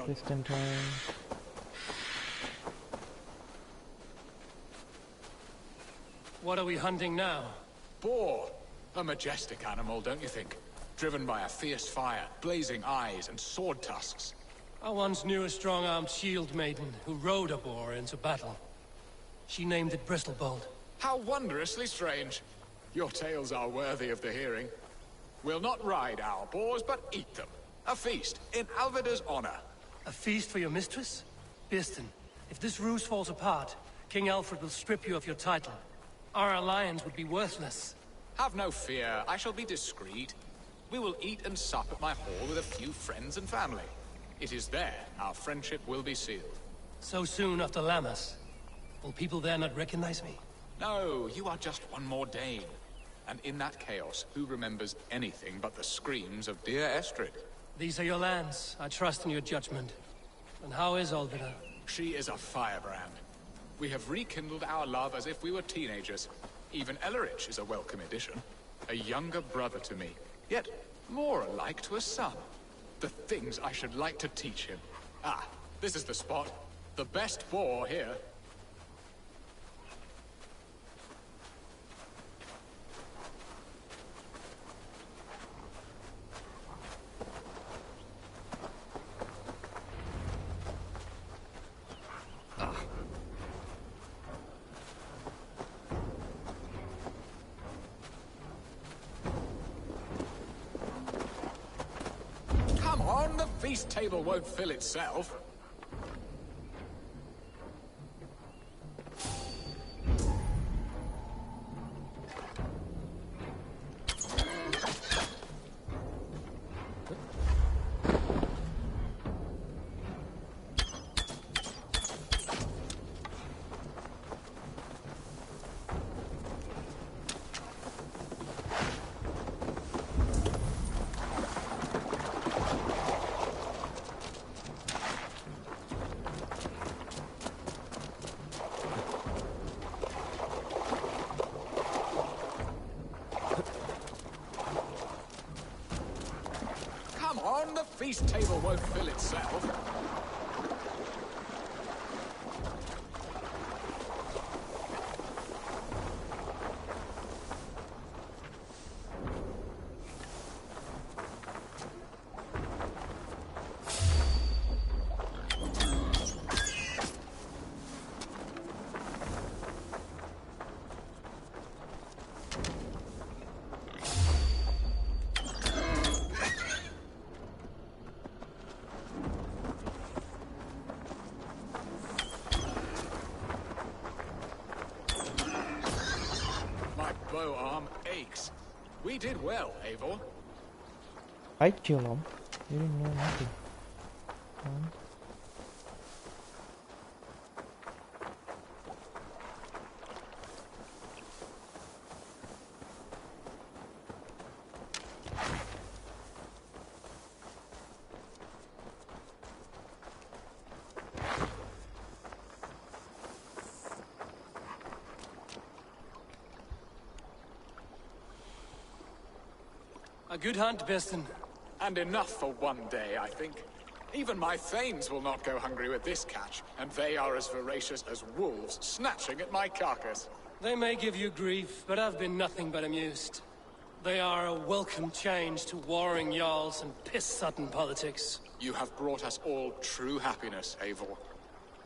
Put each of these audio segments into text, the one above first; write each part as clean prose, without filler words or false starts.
Just in time. What are we hunting now? Boar. A majestic animal, don't you think? Driven by a fierce fire, blazing eyes, and sword tusks. I once knew a strong-armed shield maiden who rode a boar into battle. She named it Bristlebolt. How wondrously strange. Your tales are worthy of the hearing. We'll not ride our boars, but eat them. A feast, in Alvida's honor. A feast for your mistress? Birston, if this ruse falls apart, King Alfred will strip you of your title. Our alliance would be worthless. Have no fear, I shall be discreet. We will eat and sup at my hall with a few friends and family. It is there our friendship will be sealed. So soon after Lammas? Will people there not recognize me? No, you are just one more Dane. And in that chaos, who remembers anything but the screams of dear Estrid? These are your lands. I trust in your judgment. And how is Alvida? She is a firebrand. We have rekindled our love as if we were teenagers. Even Ellerich is a welcome addition. A younger brother to me, yet more alike to a son. The things I should like to teach him. Ah, this is the spot. The best boar here. The feast table won't fill itself. The feast table won't fill itself. Bow arm aches. We did well, Eivor. I kill him. You didn't know nothing. A good hunt, Birston. And enough for one day, I think. Even my thanes will not go hungry with this catch, and they are as voracious as wolves snatching at my carcass. They may give you grief, but I've been nothing but amused. They are a welcome change to warring jarls and piss-sudden politics. You have brought us all true happiness, Eivor.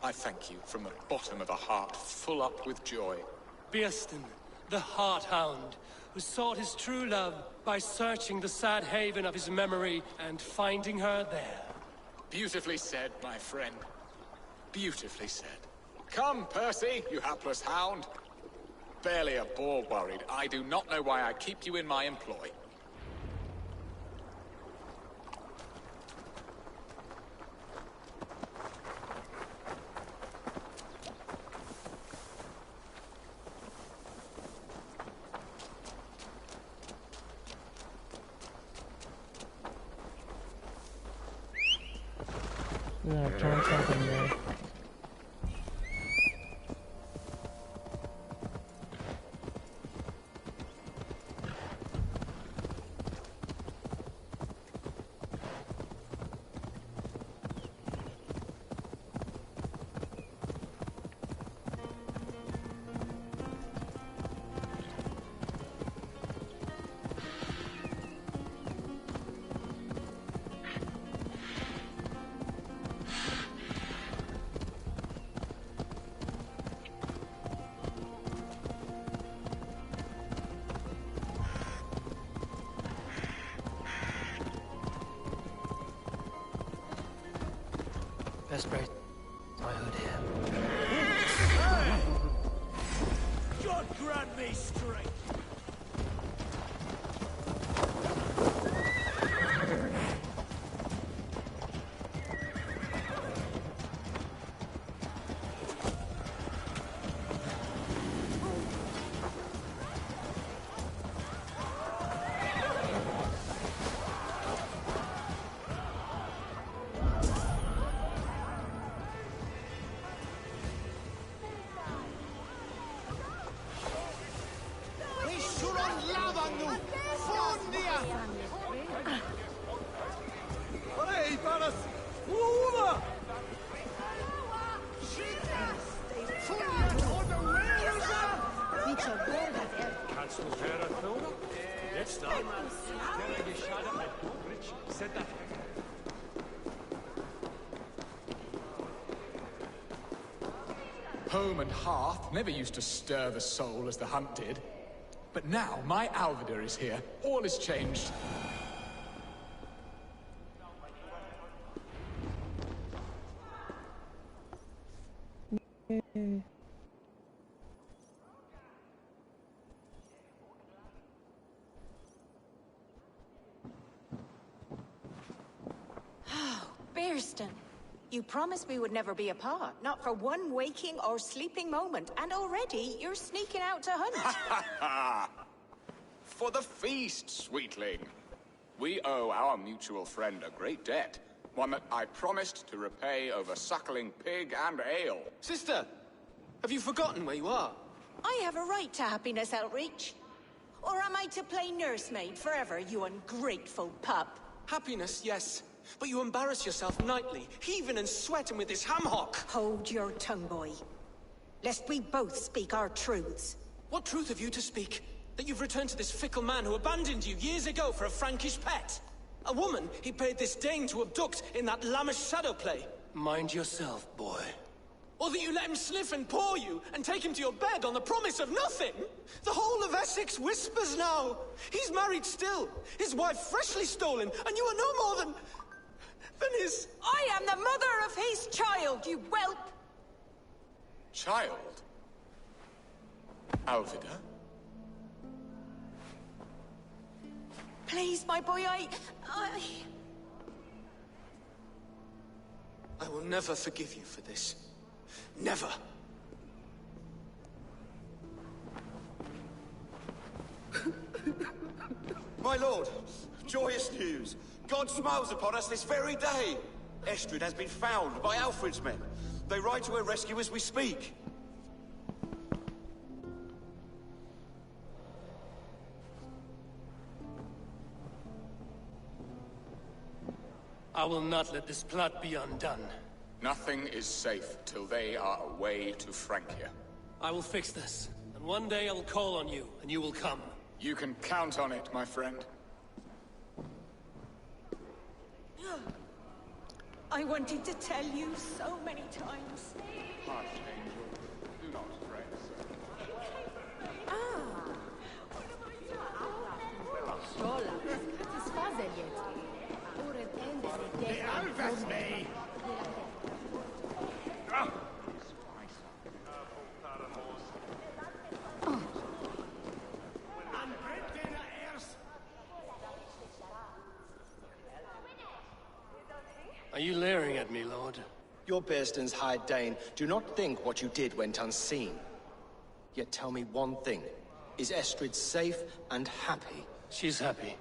I thank you from the bottom of a heart full up with joy. Birston, the Heart-Hound, who sought his true love by searching the sad haven of his memory and finding her there. Beautifully said, my friend. Beautifully said. Come, Percy, you hapless hound. Barely a boar worried. I do not know why I keep you in my employ. We're gonna turn something there. Best brace I heard here. God grant me strength! Home and hearth never used to stir the soul as the hunt did. But now my Alvida is here. All is changed. Bearston, you promised we would never be apart, not for one waking or sleeping moment, and already you're sneaking out to hunt. For the feast, sweetling. We owe our mutual friend a great debt. One that I promised to repay over suckling pig and ale. Sister, have you forgotten where you are? I have a right to happiness, Outreach. Or am I to play nursemaid forever, you ungrateful pup? Happiness, yes. But you embarrass yourself nightly, heaving and sweating with this ham hock. Hold your tongue, boy. Lest we both speak our truths. What truth have you to speak? That you've returned to this fickle man who abandoned you years ago for a Frankish pet? A woman he paid this Dane to abduct in that lammish shadow play? Mind yourself, boy. Or that you let him sniff and paw you, and take him to your bed on the promise of nothing? The whole of Essex whispers now. He's married still, his wife freshly stolen, and you are no more than his... I am the mother of his child, you whelp! Child? Alvida? Please, my boy, I will never forgive you for this. Never. My lord, joyous news. God smiles upon us this very day. Estrid has been found by Alfred's men. They ride to her rescue as we speak. I will not let this plot be undone. Nothing is safe till they are away to Francia. I will fix this, and one day I will call on you, and you will come. You can count on it, my friend. I wanted to tell you so many times. Hush, angel. Do not fret, Are you leering at me, Lord? Your Bearston's High Dane. Do not think what you did went unseen. Yet tell me one thing. Is Estrid safe and happy? She's happy.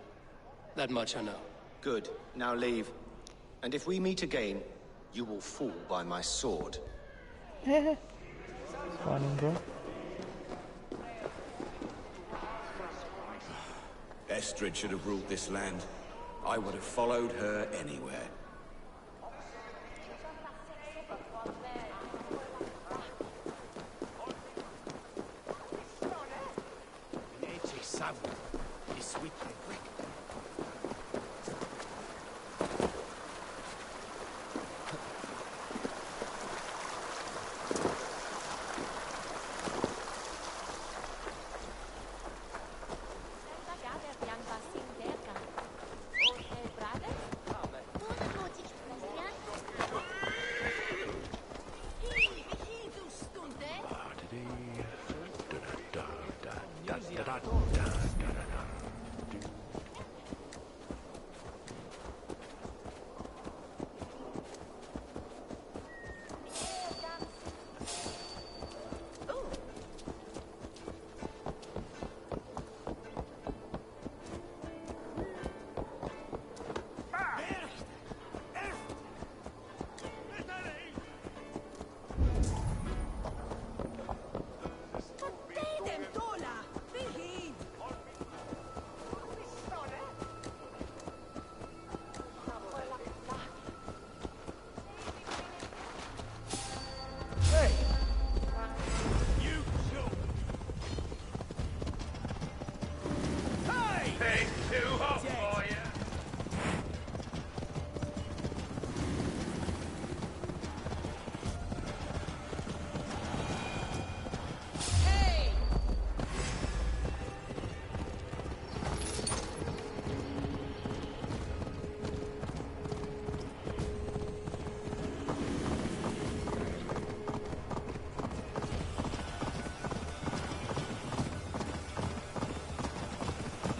That much I know. Good. Now leave. And if we meet again, you will fall by my sword. Funny, bro. Estrid should have ruled this land. I would have followed her anywhere.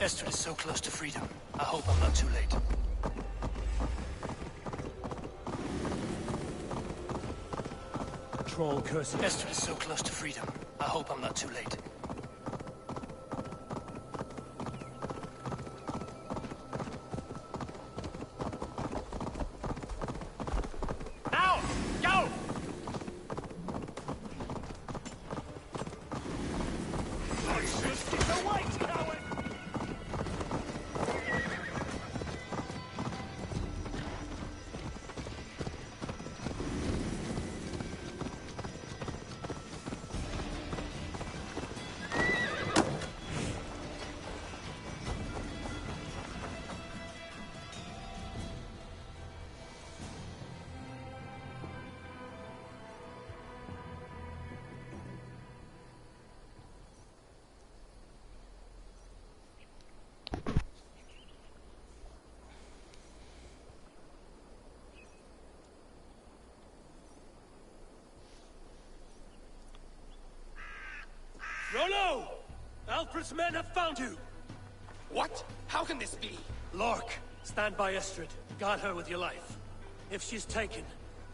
Estrid is so close to freedom. I hope I'm not too late. Troll curse. Estrid is so close to freedom. I hope I'm not too late. Now! Go! The white coward! Rollo! Alfred's men have found you! What? How can this be? Lork, stand by Estrid. Guard her with your life. If she's taken,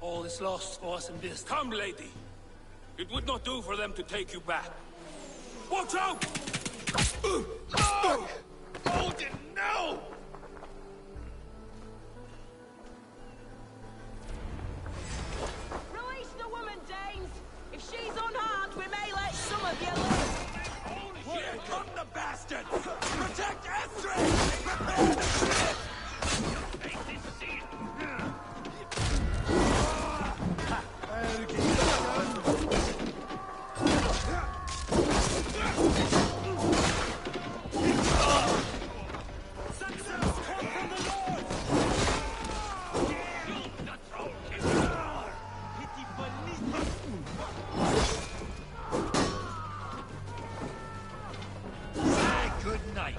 all is lost for us in this. Come, lady. It would not do for them to take you back. Watch out! Oh! Odin, no! Release the woman, Danes! If she's unharmed, we may let some of you live! Here come the bastards! Protect Estrid! Prepare the ship! Good night.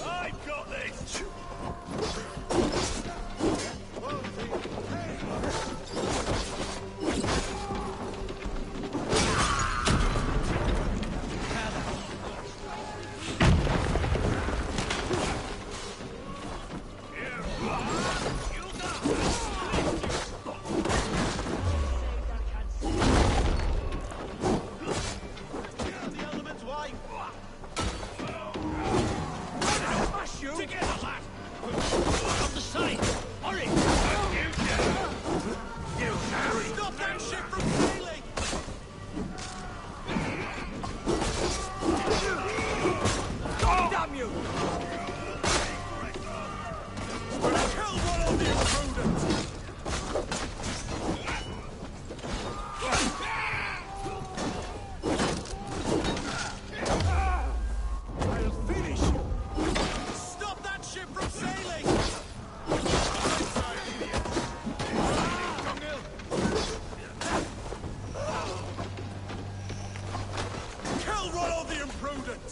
I've got this! The element's wife! Smash you! Together, lad! On the side! Hurry! Stop that ship from sailing! Damn you! Kill one of the intruders! I'll finish you! Stop that ship from sailing! Kill Rollo the Imprudent!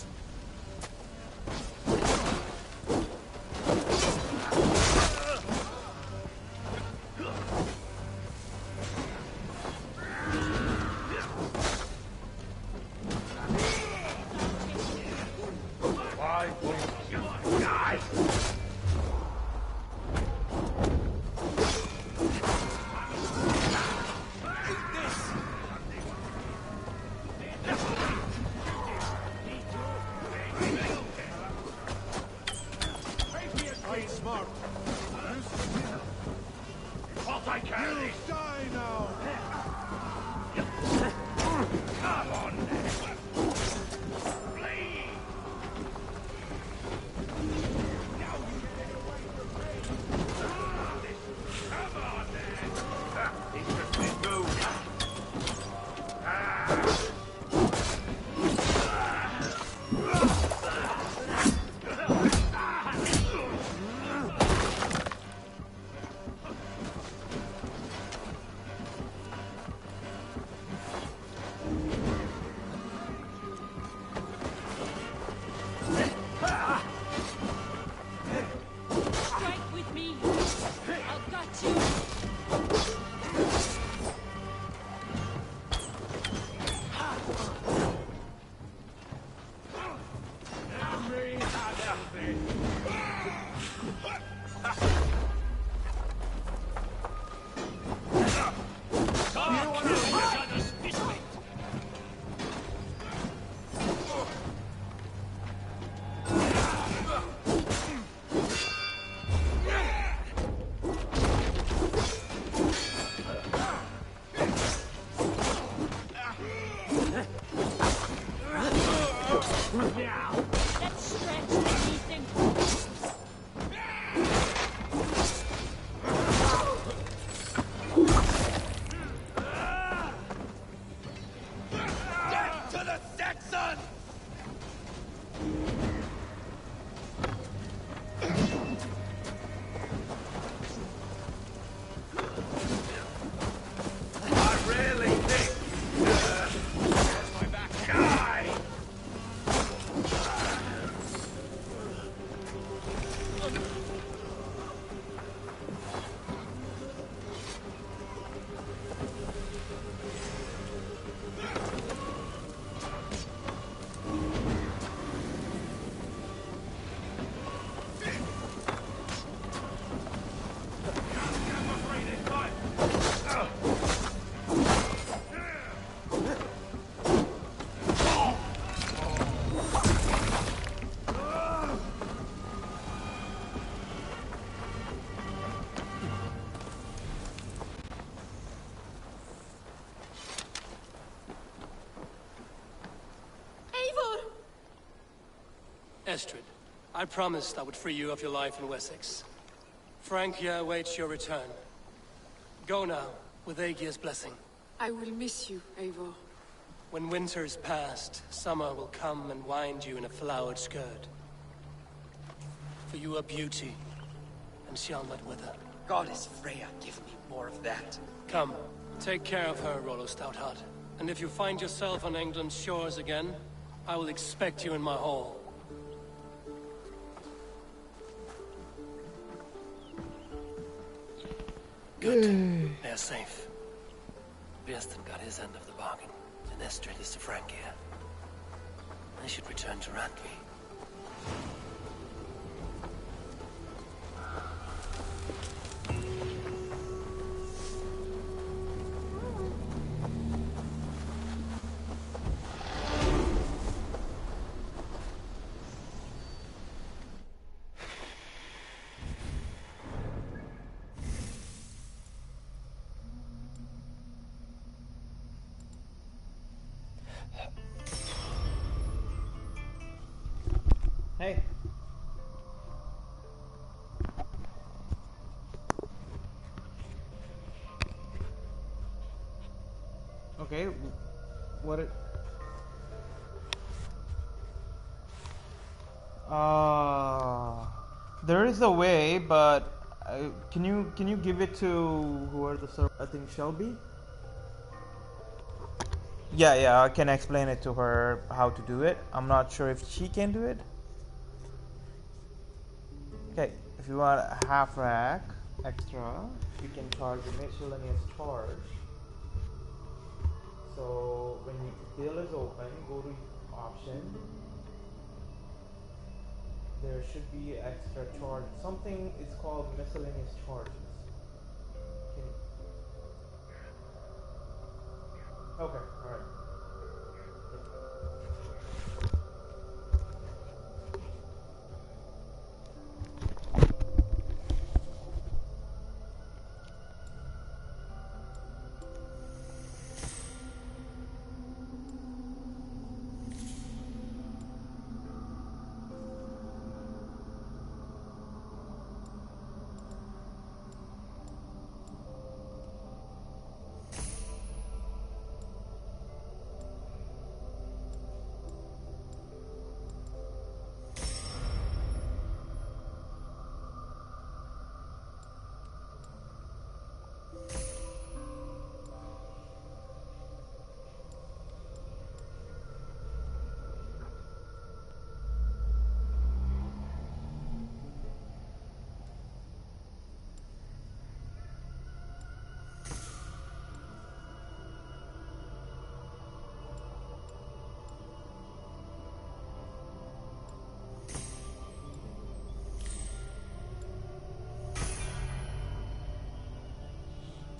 Estrid, I promised I would free you of your life in Wessex. Francia awaits your return. Go now, with Aegia's blessing. I will miss you, Eivor. When winter is past, summer will come and wind you in a flowered skirt. For you are beauty, and shall not wither. Goddess Freya, give me more of that. Come, take care of her, Rollo Stoutheart. And if you find yourself on England's shores again, I will expect you in my hall. Good. They're safe. Birsten got his end of the bargain, and Estrid is to Francia. I should return to Randvi. Hey. Okay, what it... There is a way, but can you give it to whoever the server, I think Shelby? Yeah, I can explain it to her how to do it. I'm not sure if she can do it. Okay, if you want a half rack extra, you can charge a miscellaneous charge. So when the bill is open, go to option. There should be extra charge. Something is called miscellaneous charges. Okay, alright.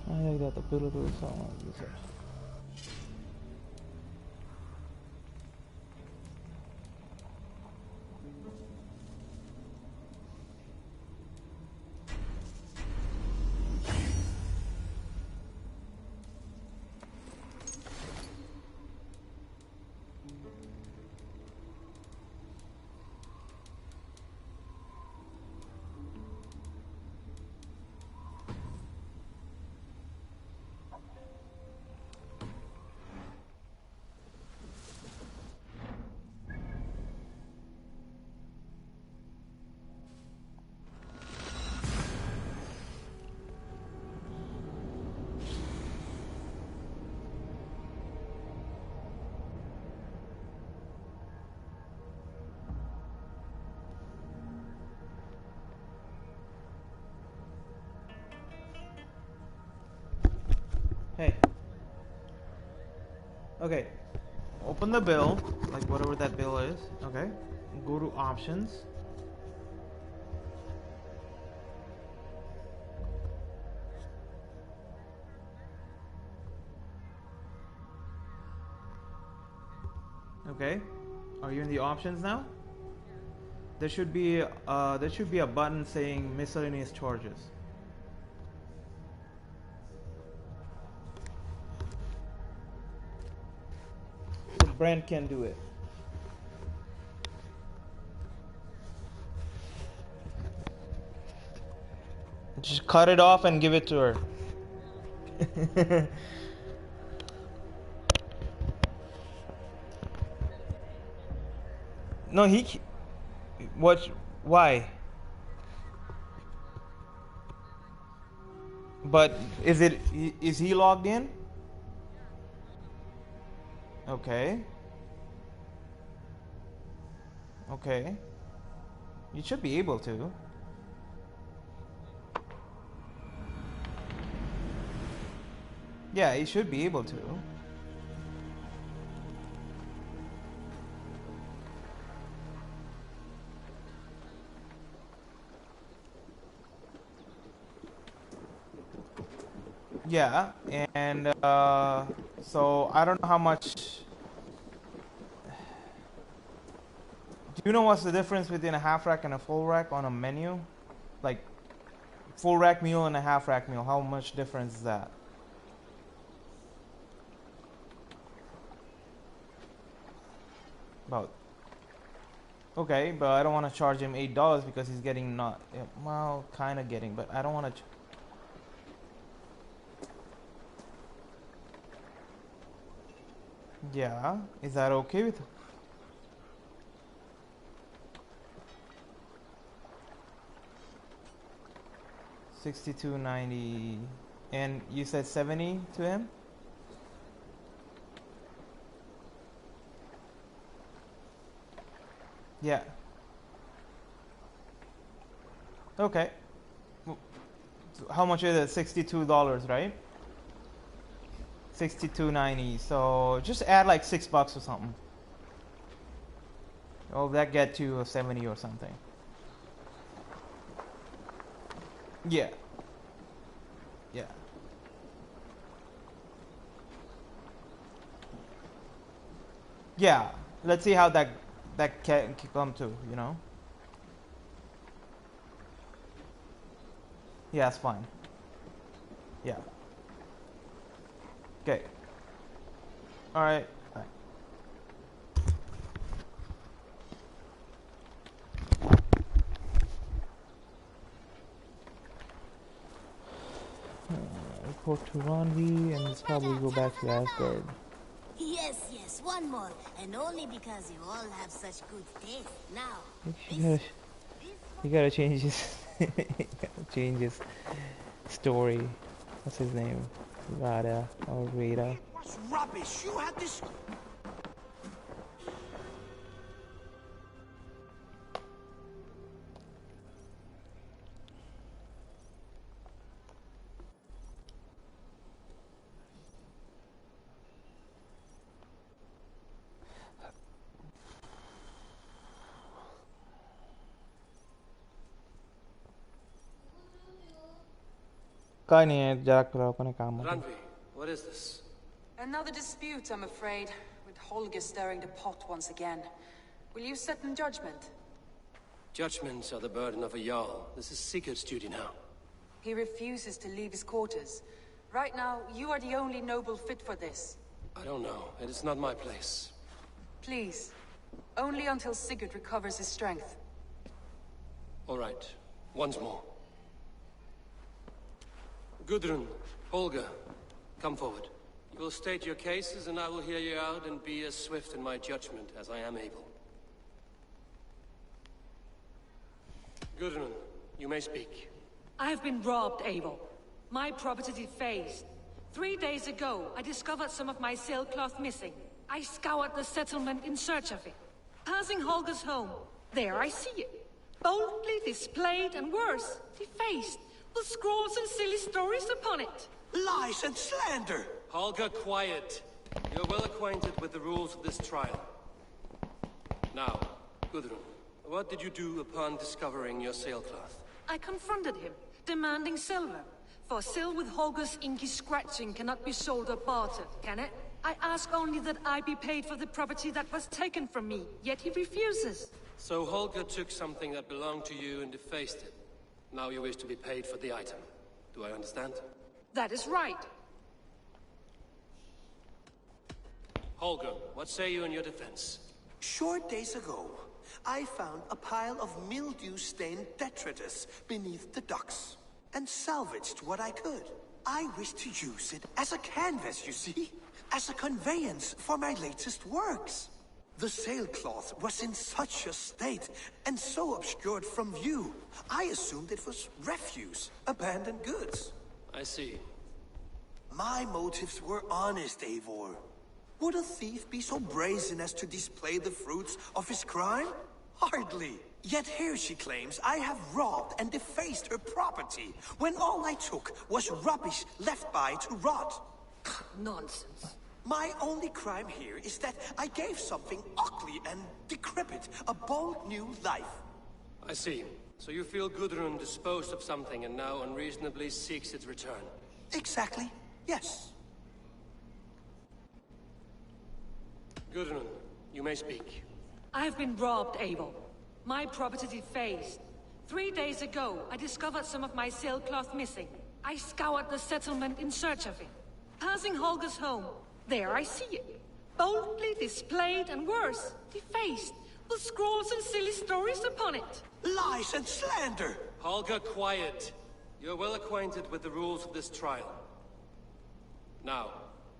I think that the pillar is on this side. Hey. Okay. Open the bill, like whatever that bill is. Okay. Go to options. Okay. Are you in the options now? There should be a button saying miscellaneous charges. So Brent can do it. Just cut it off and give it to her. No, what? Why? But is he logged in? Okay. Okay. You should be able to. Yeah, you should be able to. Yeah, and so I don't know how much. Do you know what's the difference between a half rack and a full rack on a menu? Like full rack meal and a half rack meal. How much difference is that? About. Okay, but I don't want to charge him $8 because he's getting not. Well, kind of getting, but I don't want to. Yeah, is that okay with? $62.90, and you said 70 to him. Yeah. Okay. How much is it? $62, right? $62.90. So just add like $6 or something. Oh, that get to a 70 or something. Yeah. Yeah. Yeah. Let's see how that can come to, you know. Yeah, it's fine. Yeah. Okay. All right. Bye. Report to Ronvi and probably go back to Asgard. Yes, one more. And only because you all have such good taste. Now, you gotta change his change his story. What's his name? Rada or Rita. What's rubbish? You had this. Ranvi, what is this? Another dispute, I'm afraid, with Holger stirring the pot once again. Will you set in judgment? Judgments are the burden of a Jarl. This is Sigurd's duty now. He refuses to leave his quarters. Right now, you are the only noble fit for this. I don't know. It is not my place. Please. Only until Sigurd recovers his strength. All right. Once more. Gudrun, Holger, come forward. You will state your cases, and I will hear you out and be as swift in my judgment as I am able. Gudrun, you may speak. I have been robbed, Eivor. My property defaced. 3 days ago, I discovered some of my sailcloth missing. I scoured the settlement in search of it. Passing Holger's home, there I see it. Boldly displayed and worse, defaced, with scrawls and silly stories upon it. Lies and slander! Holger, quiet. You're well acquainted with the rules of this trial. Now, Gudrun, what did you do upon discovering your sailcloth? I confronted him, demanding silver. For sil with Holger's inky scratching cannot be sold or bartered, can it? I ask only that I be paid for the property that was taken from me, yet he refuses. So Holger took something that belonged to you and defaced it. Now you wish to be paid for the item. Do I understand? That is right. Holger, what say you in your defense? Short days ago, I found a pile of mildew-stained detritus beneath the docks. and salvaged what I could. I wish to use it as a canvas, you see? As a conveyance for my latest works. The sailcloth was in such a state, and so obscured from view, I assumed it was refuse, abandoned goods. I see. My motives were honest, Eivor. Would a thief be so brazen as to display the fruits of his crime? Hardly. Yet here she claims I have robbed and defaced her property, when all I took was rubbish left by to rot. Nonsense. My only crime here is that I gave something ugly and decrepit a bold new life. I see. So you feel Gudrun disposed of something and now unreasonably seeks its return? Exactly, yes. Gudrun, you may speak. I have been robbed, Eivor. My property defaced. 3 days ago, I discovered some of my sailcloth missing. I scoured the settlement in search of it. Passing Holger's home, there I see it. Boldly displayed and worse, defaced, with scrolls and silly stories upon it. Lies and slander! Holger, quiet. You're well acquainted with the rules of this trial. Now,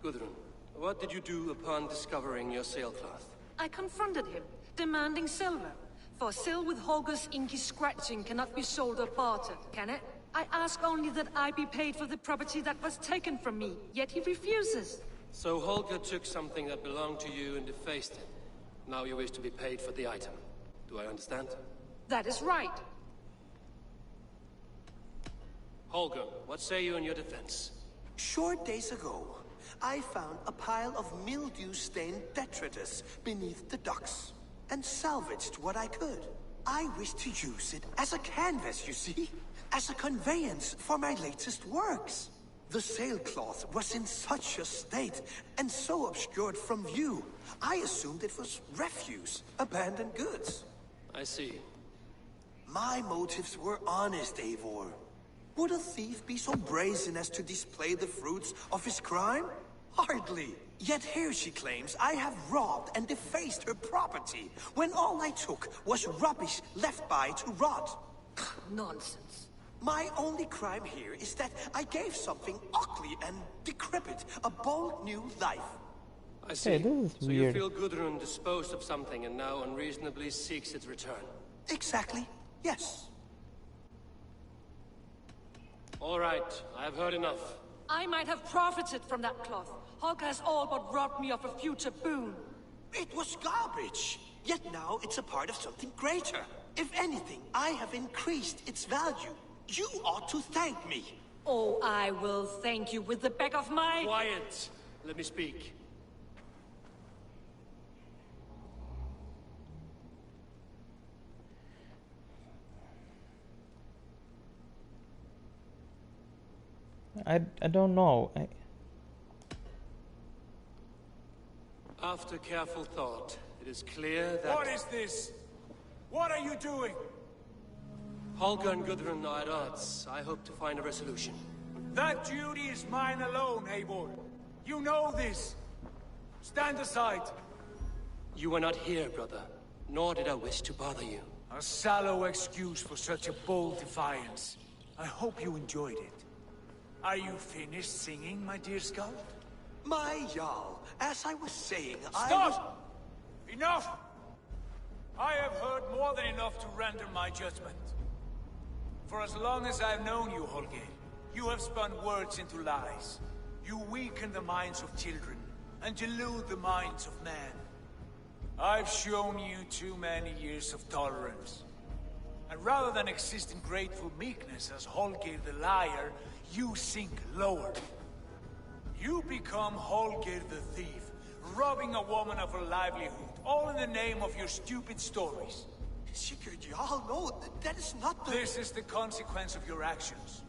Gudrun, what did you do upon discovering your sailcloth? I confronted him, demanding silver. For sil with Holger's inky scratching cannot be sold or bartered, can it? I ask only that I be paid for the property that was taken from me, yet he refuses. So Holger took something that belonged to you and defaced it. Now you wish to be paid for the item. Do I understand? That is right. Holger, what say you in your defense? Short days ago, I found a pile of mildew-stained detritus beneath the docks, and salvaged what I could. I wish to use it as a canvas, you see? As a conveyance for my latest works. The sailcloth was in such a state, and so obscured from view, I assumed it was refuse, abandoned goods. I see. My motives were honest, Eivor. Would a thief be so brazen as to display the fruits of his crime? Hardly. Yet here she claims I have robbed and defaced her property, when all I took was rubbish left by to rot. Nonsense. My only crime here is that I gave something ugly and decrepit a bold new life. I see. Hey, this is so weird. you feel Gudrun disposed of something and now unreasonably seeks its return? Exactly, yes. All right, I have heard enough. I might have profited from that cloth. Holger has all but robbed me of a future boon. It was garbage. Yet now it's a part of something greater. If anything, I have increased its value. You ought to thank me. Oh, I will thank you with the back of my... Quiet! Let me speak. I don't know. After careful thought, it is clear that... What is this? What are you doing? Holger and Gudrun are at odds. I hope to find a resolution. That duty is mine alone, Eivor. You know this. Stand aside. You were not here, brother. Nor did I wish to bother you. A sallow excuse for such a bold defiance. I hope you enjoyed it. Are you finished singing, my dear Skald? My Jarl, as I was saying, Stop! Enough! I have heard more than enough to render my judgment. For as long as I've known you, Holger, you have spun words into lies. You weaken the minds of children, and delude the minds of men. I've shown you too many years of tolerance. And rather than exist in grateful meekness as Holger the liar, you sink lower. You become Holger the thief, robbing a woman of her livelihood, all in the name of your stupid stories. Sigurd, Jarl, no, that is not the... This is the consequence of your actions.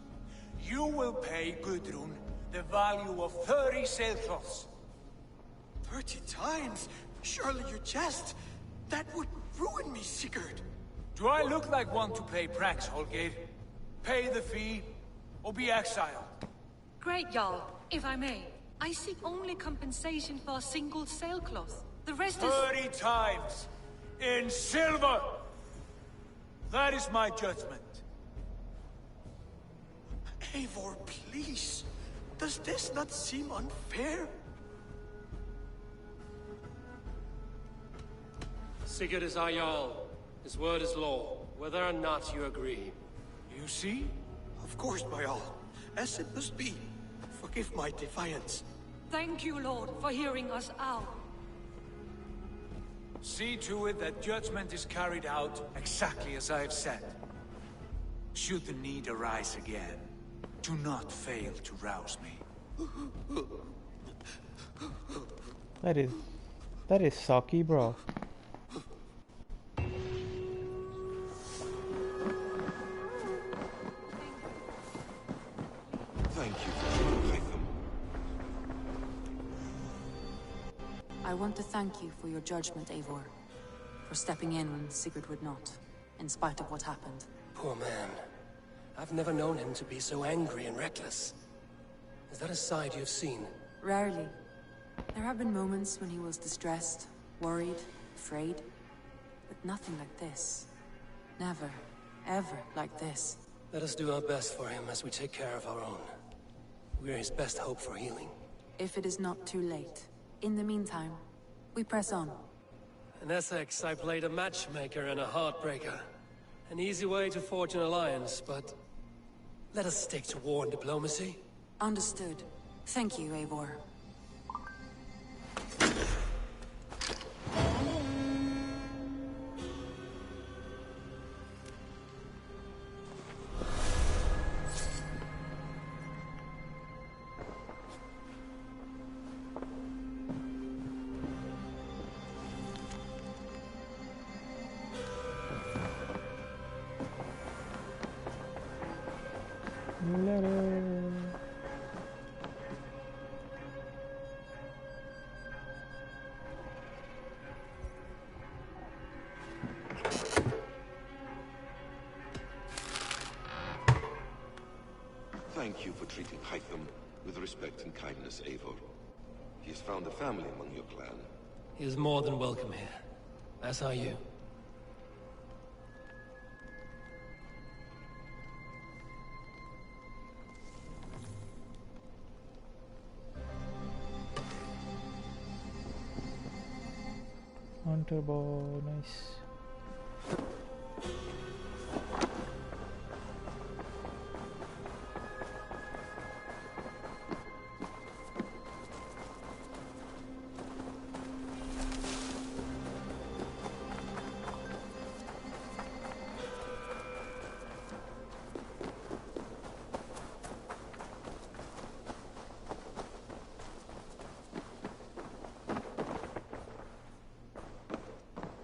You will pay Gudrun the value of 30 sailcloths. 30 times? Surely you jest. That would ruin me, Sigurd. Do I look like one to play pranks, Holger? Pay the fee, or be exiled. Great, Jarl. If I may, I seek only compensation for a single sailcloth. The rest is... 30 times! In silver! That is my judgment. Eivor, please. Does this not seem unfair? Sigurd is our Jarl. His word is law, whether or not you agree. You see? Of course, my all. As it must be. Forgive my defiance. Thank you, Lord, for hearing us out. See to it that judgment is carried out exactly as I have said. Should the need arise again, do not fail to rouse me. That is sucky, bro. Thank you for treating them. I want to thank you for your judgment, Eivor. For stepping in when Sigurd would not, in spite of what happened. Poor man. I've never known him to be so angry and reckless. Is that a side you've seen? Rarely. There have been moments when he was distressed, worried, afraid. But nothing like this. Never, ever like this. Let us do our best for him as we take care of our own. We're his best hope for healing. If it is not too late. In the meantime, we press on. In Essex, I played a matchmaker and a heartbreaker. An easy way to forge an alliance, but... let us stick to war and diplomacy. Understood. Thank you, Eivor. Thank you for treating Hytham with respect and kindness, Eivor. He has found a family among your clan. He is more than welcome here. As are you. Hunter bow, nice.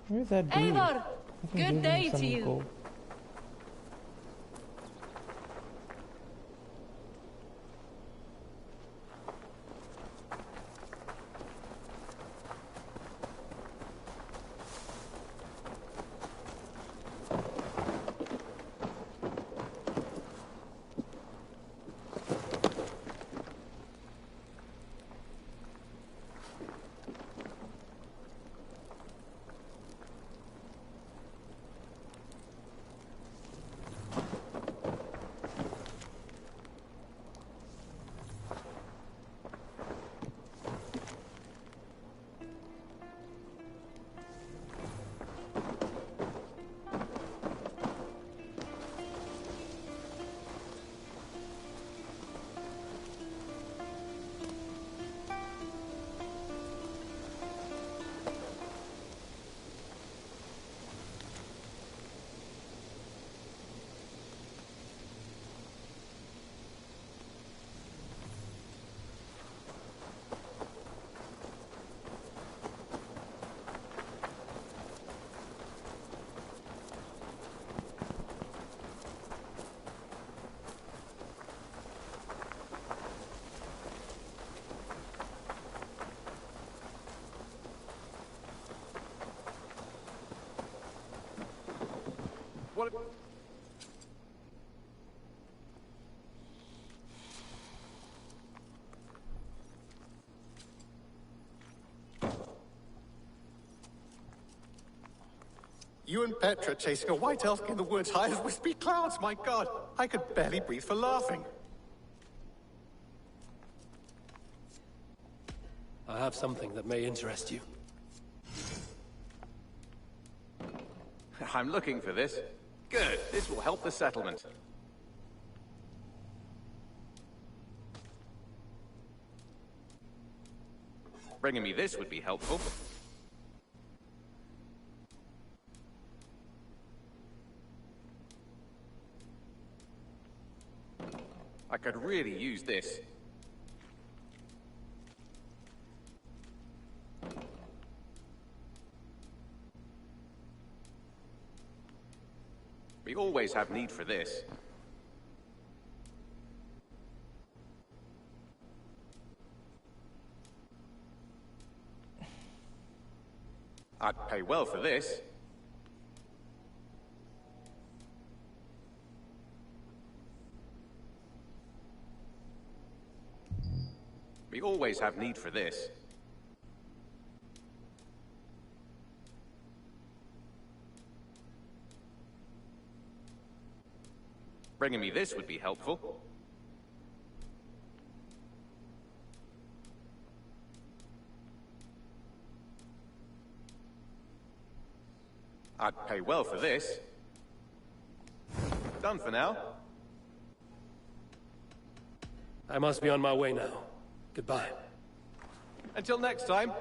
Where's that dude? Eivor, good day to you. Gold. What? You and Petra chasing a white elf in the woods high as wispy clouds, my god! I could barely breathe for laughing. I have something that may interest you. I'm looking for this. Good. This will help the settlement. Bringing me this would be helpful. I could really use this. We always have need for this. I'd pay well for this. We always have need for this. Bringing me this would be helpful. I'd pay well for this. Done for now. I must be on my way now. Goodbye. Until next time.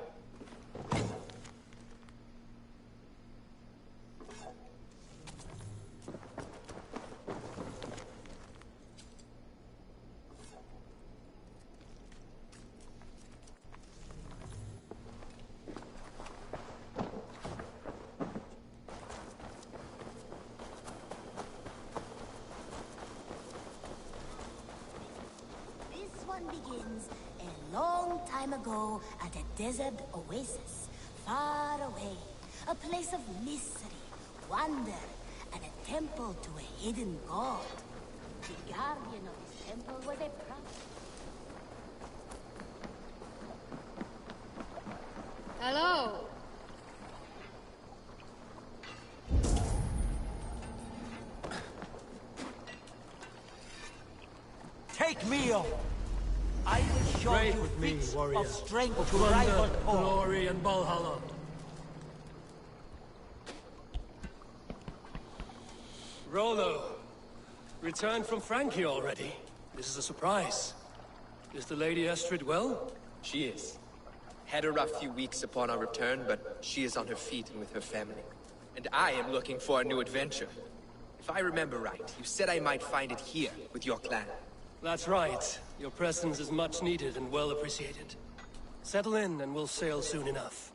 This one begins a long time ago at a desert oasis, far away. A place of mystery, wonder, and a temple to a hidden god. The guardian of this temple was a prophet. Hello. Take me on. I will show Pray you with me, feats warrior. of strength For to rival plunder, all. glory, and Valhalla. Rollo, returned from Frankie already. This is a surprise. Is the Lady Estrid well? She is. Had a rough few weeks upon our return, but she is on her feet and with her family. And I am looking for a new adventure. If I remember right, you said I might find it here, with your clan. That's right. Your presence is much needed and well appreciated. Settle in and we'll sail soon enough.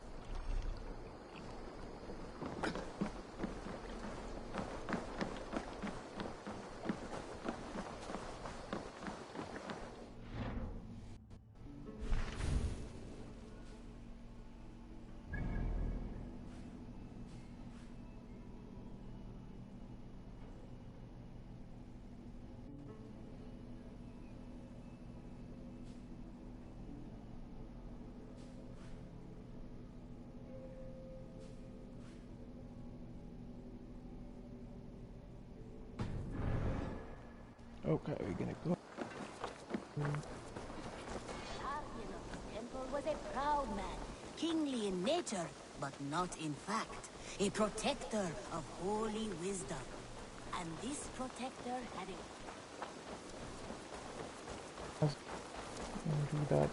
Okay, we're gonna go. Guardian of this temple was a proud man, kingly in nature, but not in fact. A protector of holy wisdom. And this protector had a... Do that.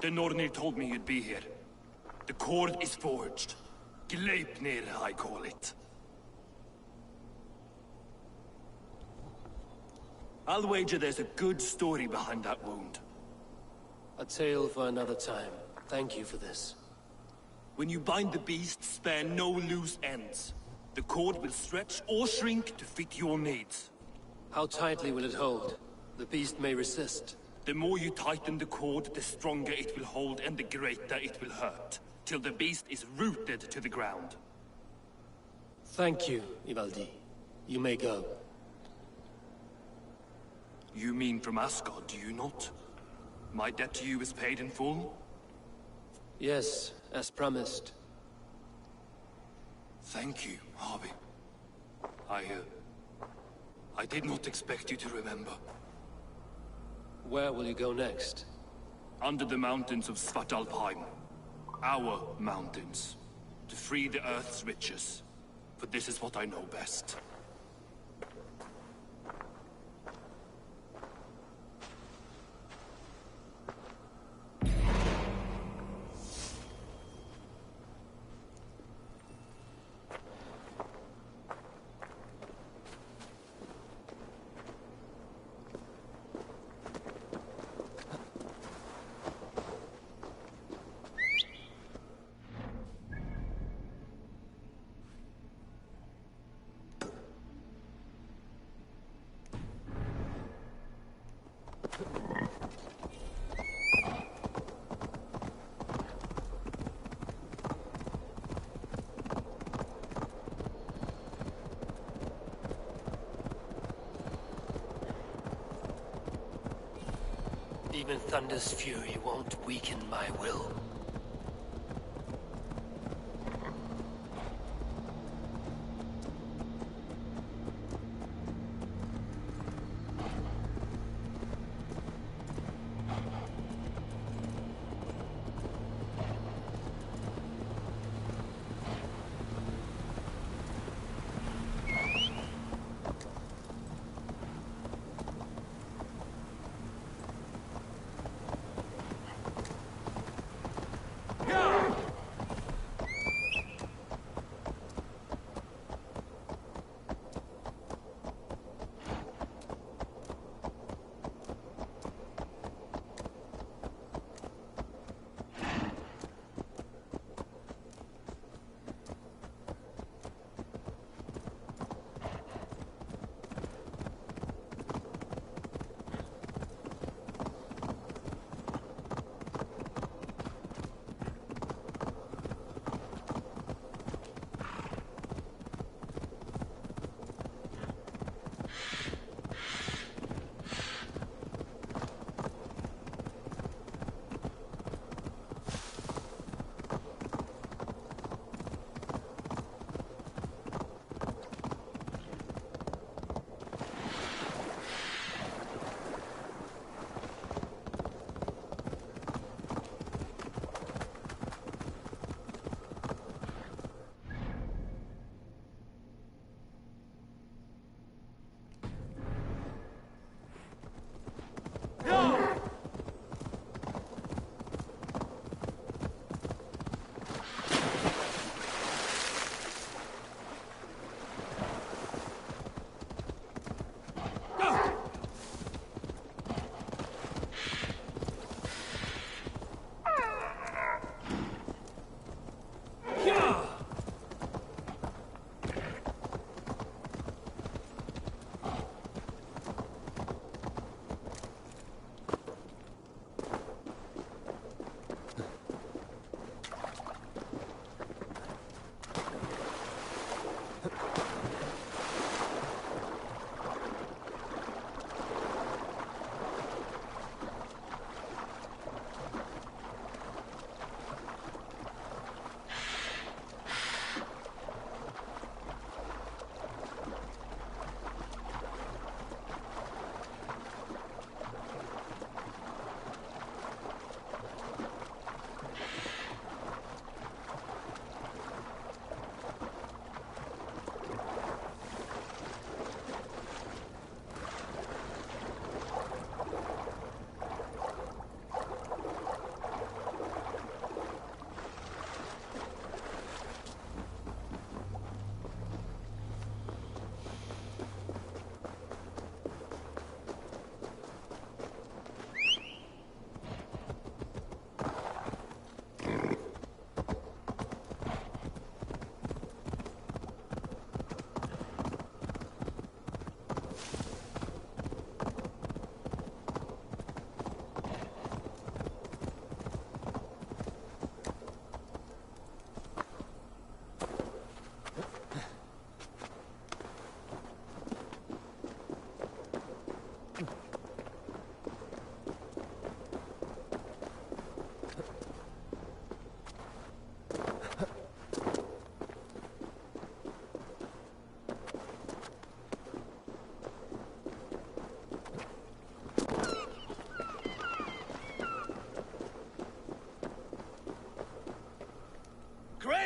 The Nornir told me you'd be here. The cord is forged. Gleipnir, I call it. I'll wager there's a good story behind that wound. A tale for another time. Thank you for this. When you bind the beast, spare no loose ends. The cord will stretch or shrink to fit your needs. How tightly will it hold? The beast may resist. The more you tighten the cord, the stronger it will hold and the greater it will hurt. Till the beast is rooted to the ground. Thank you, Ivaldi. You may go. You mean from Asgard, do you not? My debt to you is paid in full? Yes, as promised. Thank you, Harvey. I did not expect you to remember. Where will you go next? Under the mountains of Svartalfheim. Our mountains. To free the Earth's riches. For this is what I know best. Even Thunder's fury won't weaken my will.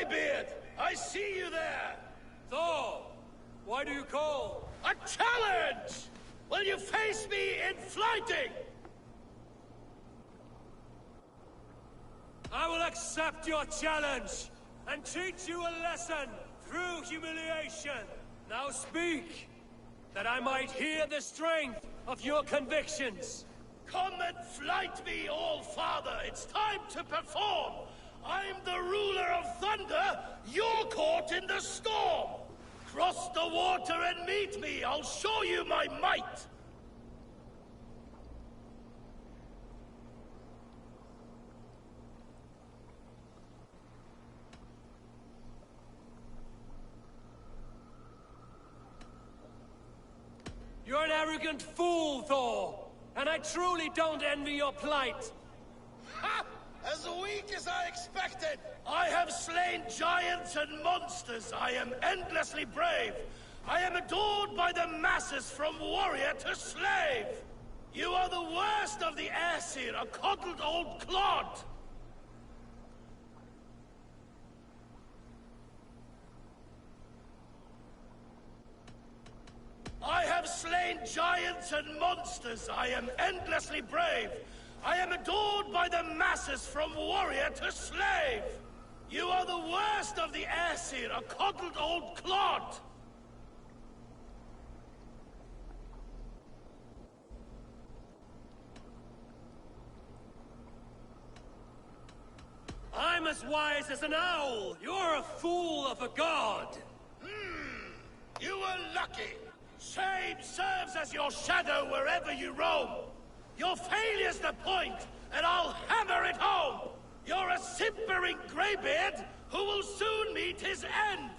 Greybeard! I see you there! Thor! Why do you call? A challenge! Will you face me in fighting? I will accept your challenge and teach you a lesson through humiliation. Now speak, that I might hear the strength of your convictions. Come and fight me, All-Father! It's time to perform! I'm the ruler of thunder, you're caught in the storm! Cross the water and meet me, I'll show you my might! You're an arrogant fool, Thor, and I truly don't envy your plight. Ha! As weak as I expected! I have slain giants and monsters. I am endlessly brave. I am adored by the masses from warrior to slave. You are the worst of the Aesir, a coddled old clod. I have slain giants and monsters. I am endlessly brave. I am adored by the masses from warrior to slave. You are the worst of the Aesir, a coddled old clod. I'm as wise as an owl. You're a fool of a god. You were lucky. Shame serves as your shadow wherever you roam. Your failure's the point, and I'll hammer it home. You're a simpering greybeard who will soon meet his end.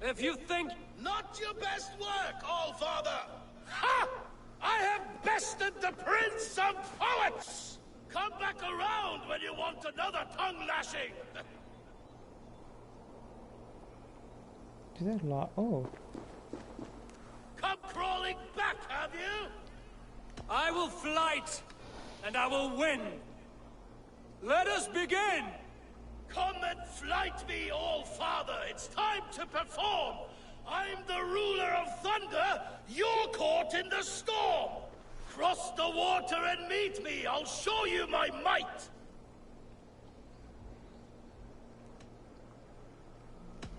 If you think... Not your best work, All-Father! Ha! I have bested the Prince of Poets! Come back around when you want another tongue-lashing! Is that oh. Come crawling back, have you? I will fight, and I will win. Let us begin! Come and fight me, All-Father! It's time to perform! I'm the ruler of thunder, you're caught in the storm! Cross the water and meet me, I'll show you my might!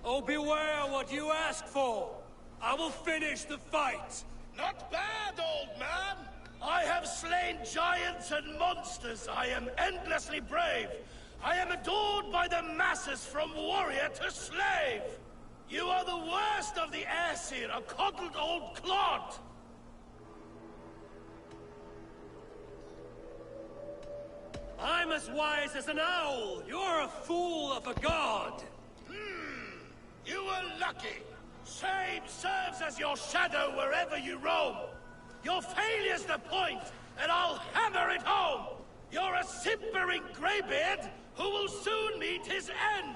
Oh, beware what you ask for! I will finish the fight! Not bad, old man! I have slain giants and monsters, I am endlessly brave! I am adored by the masses from warrior to slave! You are the worst of the Aesir, a coddled old clod! I'm as wise as an owl! You're a fool of a god! You were lucky! Shame serves as your shadow wherever you roam! Your failure's the point, and I'll hammer it home! You're a simpering greybeard who will soon meet his end!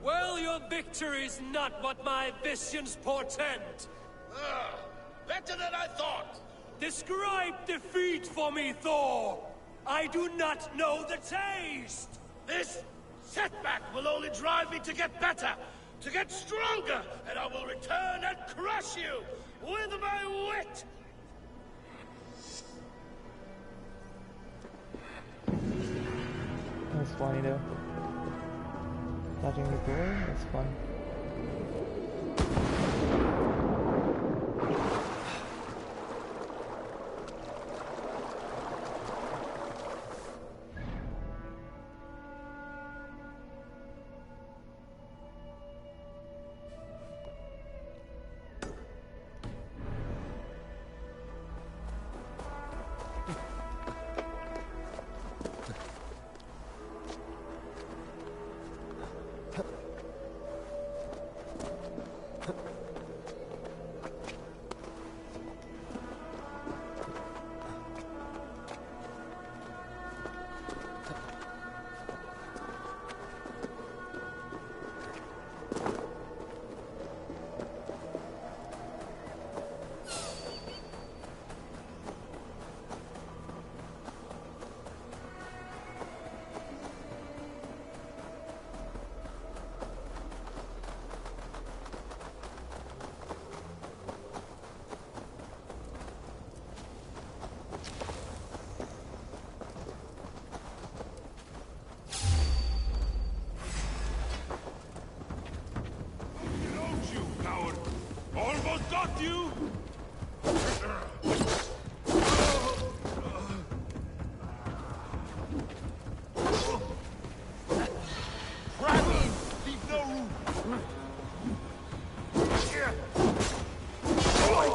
Well, your victory's not what my visions portend. Better than I thought! Describe defeat for me, Thor! I do not know the taste! This setback will only drive me to get better, to get stronger, and I will return and crush you with my wit! That's funny though. Touching the door, that's fun.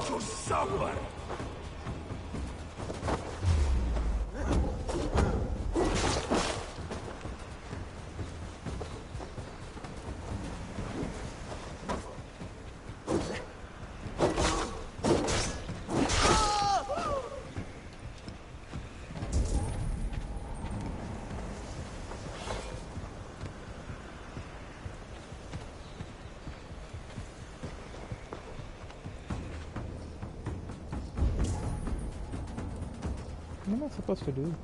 go to someone! What am I supposed to do?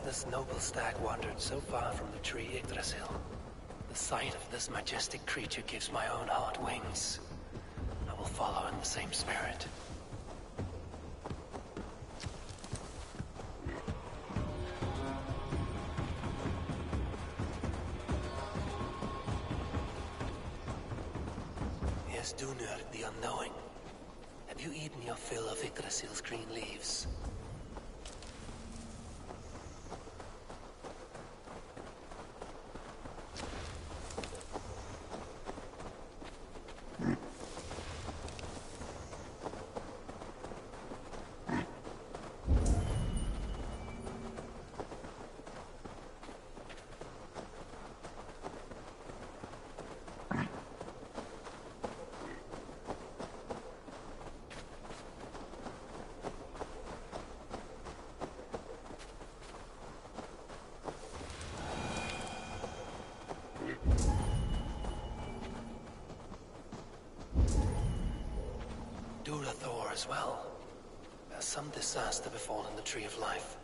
This noble stag wandered so far from the tree Yggdrasil. The sight of this majestic creature gives my own heart wings. I will follow in the same spirit. Yes, Dunur, the unknowing. Have you eaten your fill of Yggdrasil's green leaves? As well. Has some disaster befallen the Tree of Life?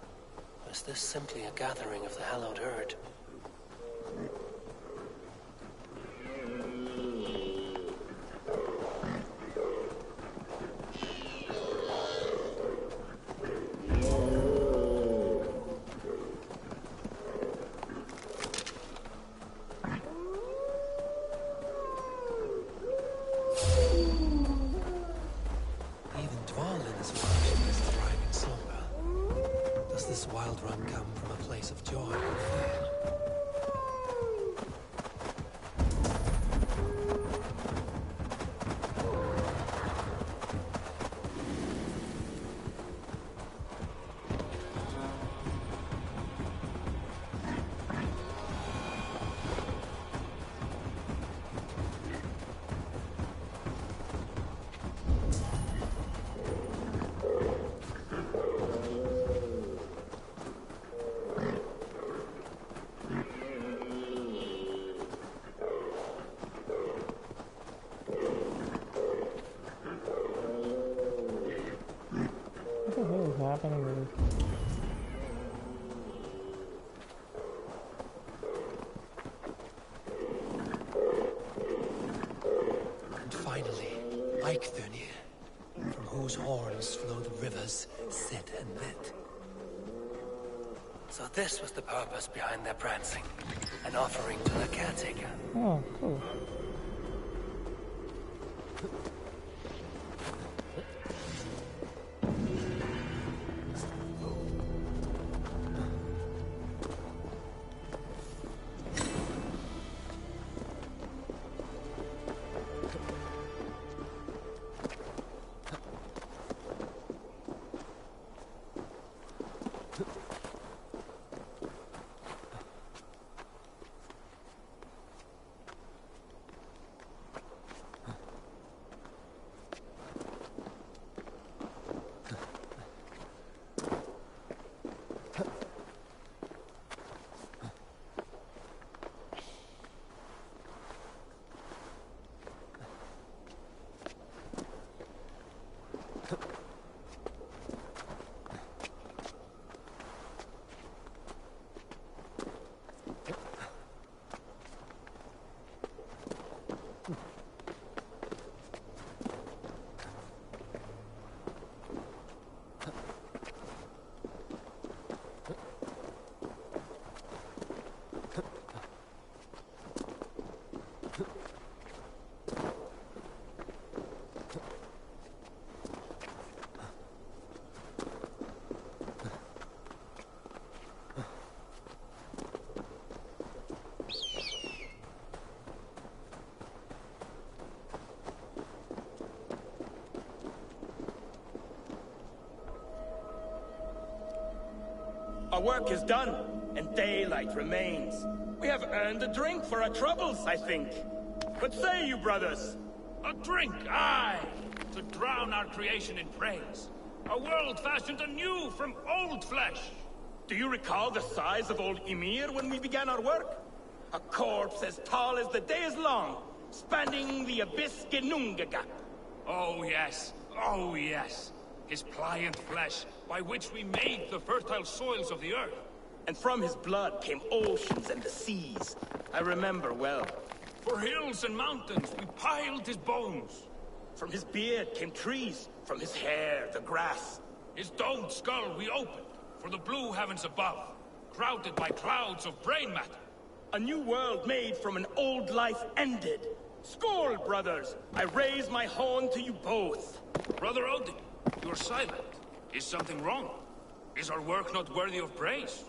Or is this simply a gathering of the hallowed herd? Wild run come from a place of joy or fear? What the hell is happening with this? And finally, Eichthurn from whose horns flow the rivers Sid and Lit. So this was the purpose behind their prancing, an offering to the caretaker. Oh, cool. Our work is done, and daylight remains. We have earned a drink for our troubles, I think. What say you, brothers? A drink, aye! To drown our creation in praise. A world fashioned anew from old flesh. Do you recall the size of old Ymir when we began our work? A corpse as tall as the day is long, spanning the abyss Genunga gap. Oh yes, oh yes. His pliant flesh, by which we made the fertile soils of the earth. And from his blood came oceans and the seas. I remember well. For hills and mountains we piled his bones. From his beard came trees, from his hair the grass. His domed skull we opened, for the blue heavens above, crowded by clouds of brain matter. A new world made from an old life ended. Skål, brothers! I raise my horn to you both. Brother Odin, you're silent. Is something wrong? Is our work not worthy of praise?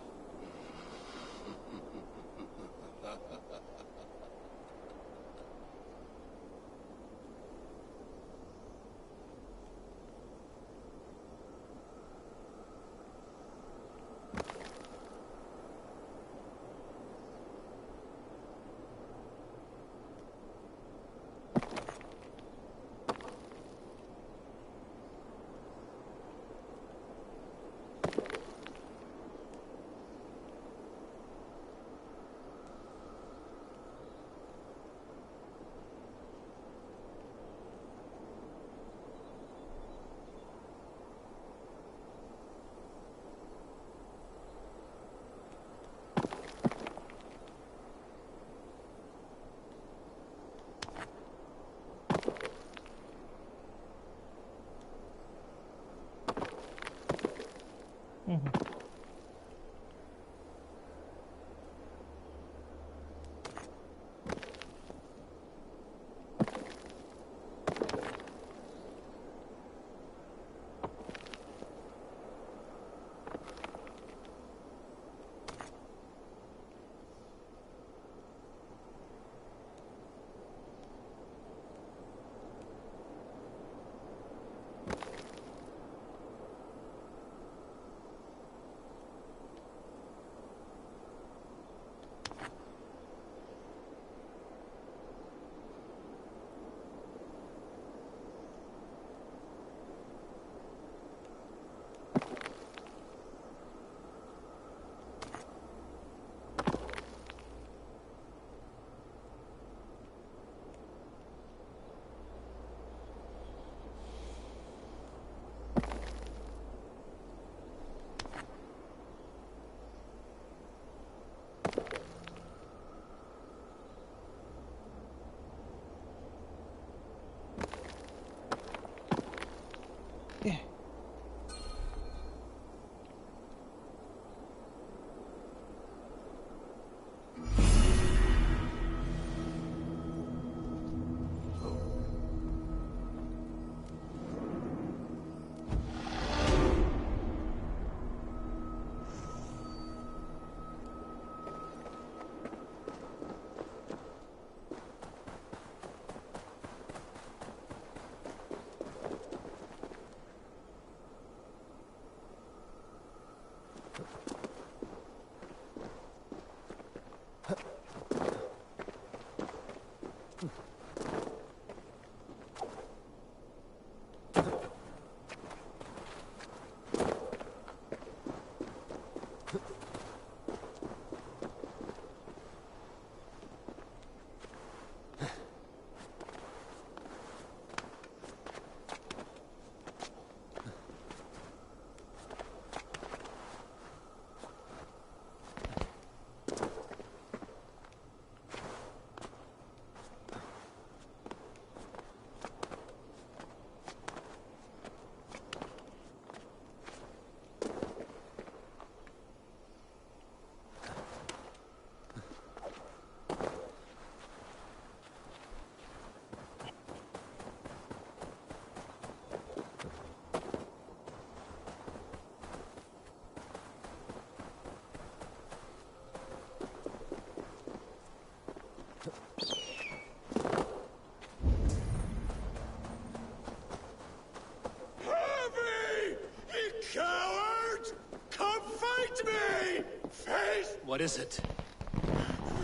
Okay. Coward! Come fight me! Face! What is it?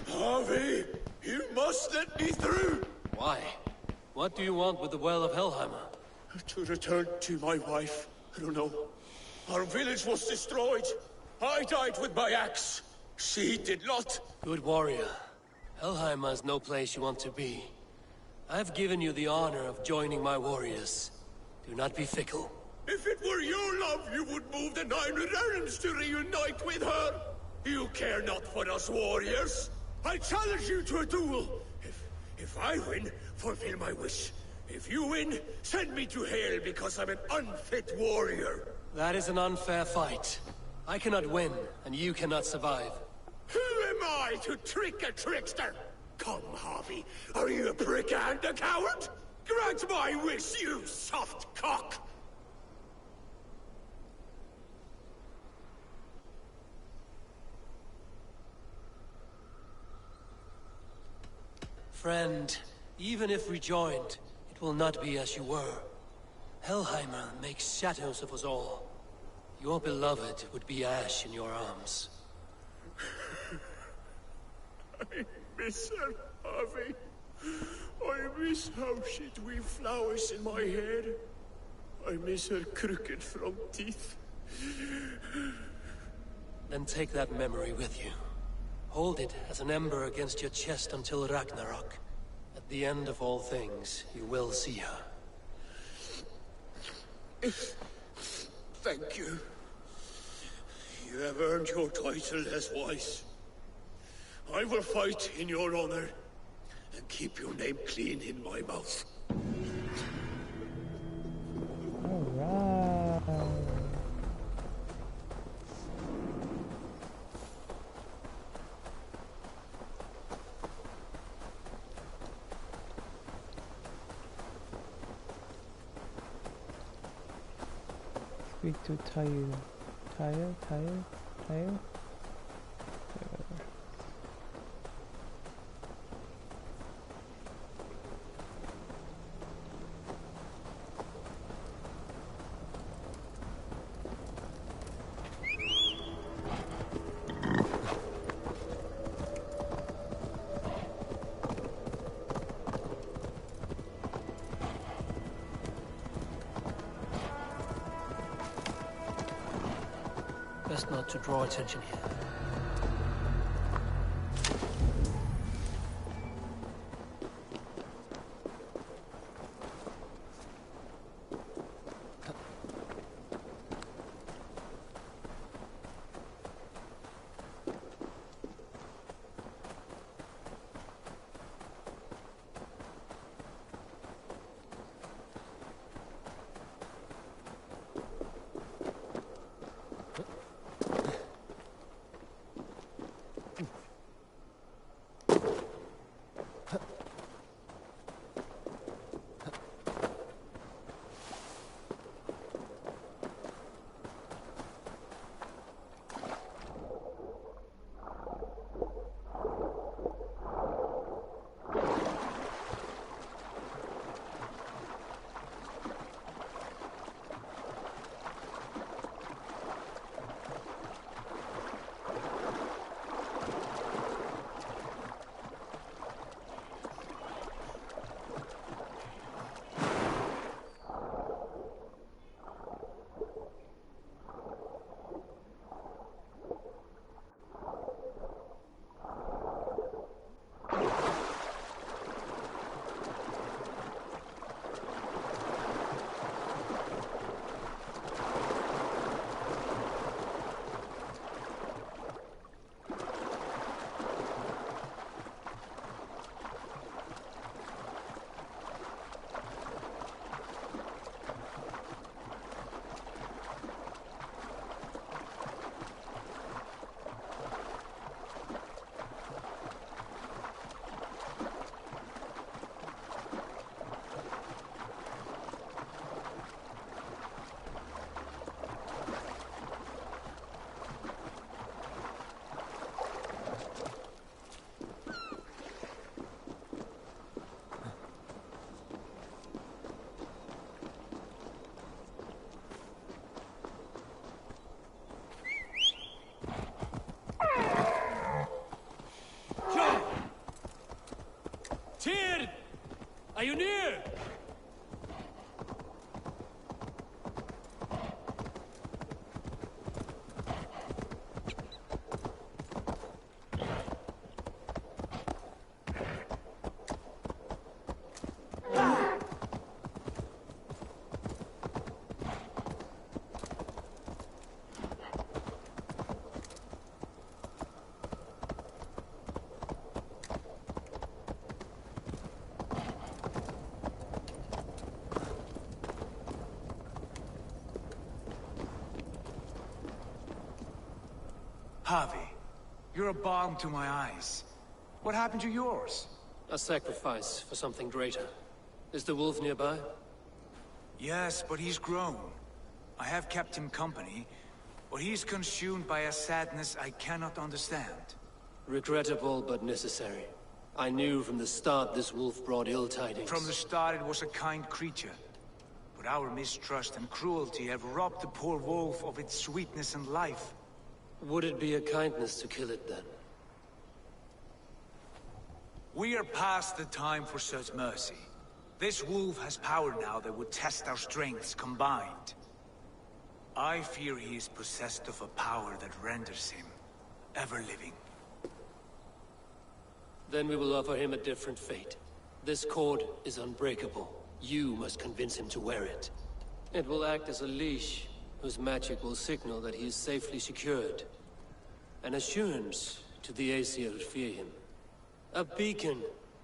Harvey, you must let me through! Why? What do you want with the Well of Helheimer? To return to my wife. I don't know. Our village was destroyed. I died with my axe. She did not. Good warrior. Helheimer is no place you want to be. I've given you the honor of joining my warriors. Do not be fickle. If it were your love, you would move the 900 errands to reunite with her. You care not for us warriors. I challenge you to a duel. If I win, fulfill my wish. If you win, send me to hell because I'm an unfit warrior. That is an unfair fight. I cannot win, and you cannot survive. Who am I to trick a trickster? Come, Harvey. Are you a prick and a coward? Grant my wish, you soft cock! Friend, even if rejoined, it will not be as you were. Helheimer makes shadows of us all. Your beloved would be ash in your arms. I miss her, Harvey. I miss how she'd weave flowers in my hair. I miss her crooked front teeth. Then take that memory with you. Hold it as an ember against your chest until Ragnarok. At the end of all things, you will see her. Thank you. You have earned your title as wise. I will fight in your honor and keep your name clean in my mouth. Alright. Speak to Tayo. Tayo? Best not to draw attention here. Javi, you're a balm to my eyes. What happened to yours? A sacrifice for something greater. Is the wolf nearby? Yes, but he's grown. I have kept him company, but he's consumed by a sadness I cannot understand. Regrettable, but necessary. I knew from the start this wolf brought ill tidings. From the start it was a kind creature. But our mistrust and cruelty have robbed the poor wolf of its sweetness and life. Would it be a kindness to kill it, then? We are past the time for such mercy. This wolf has power now that would test our strengths combined. I fear he is possessed of a power that renders him ever-living. Then we will offer him a different fate. This cord is unbreakable. You must convince him to wear it. It will act as a leash, whose magic will signal that he is safely secured. An assurance to the Aesir who fear him. A beacon,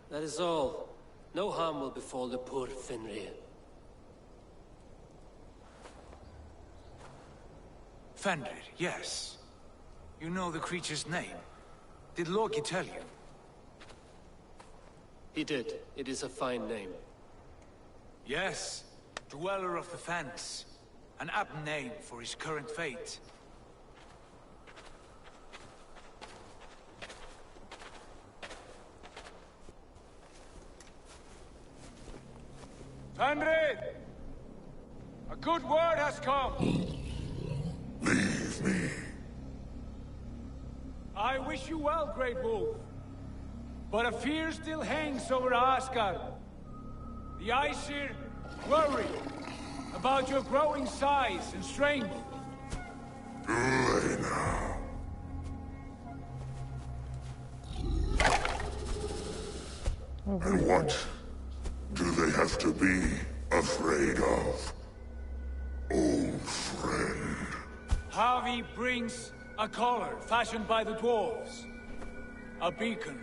that is all. No harm will befall the poor Fenrir. Fenrir, yes. You know the creature's name. Did Loki tell you? He did. It is a fine name. Yes. Dweller of the Fens. An apt name for his current fate. Fenrir! A good word has come! Leave me. I wish you well, Great Wolf. But a fear still hangs over Asgard. The Aesir worry about your growing size and strength. Do they now? And what do they have to be afraid of? Old friend. Harvey brings a collar fashioned by the dwarves. A beacon,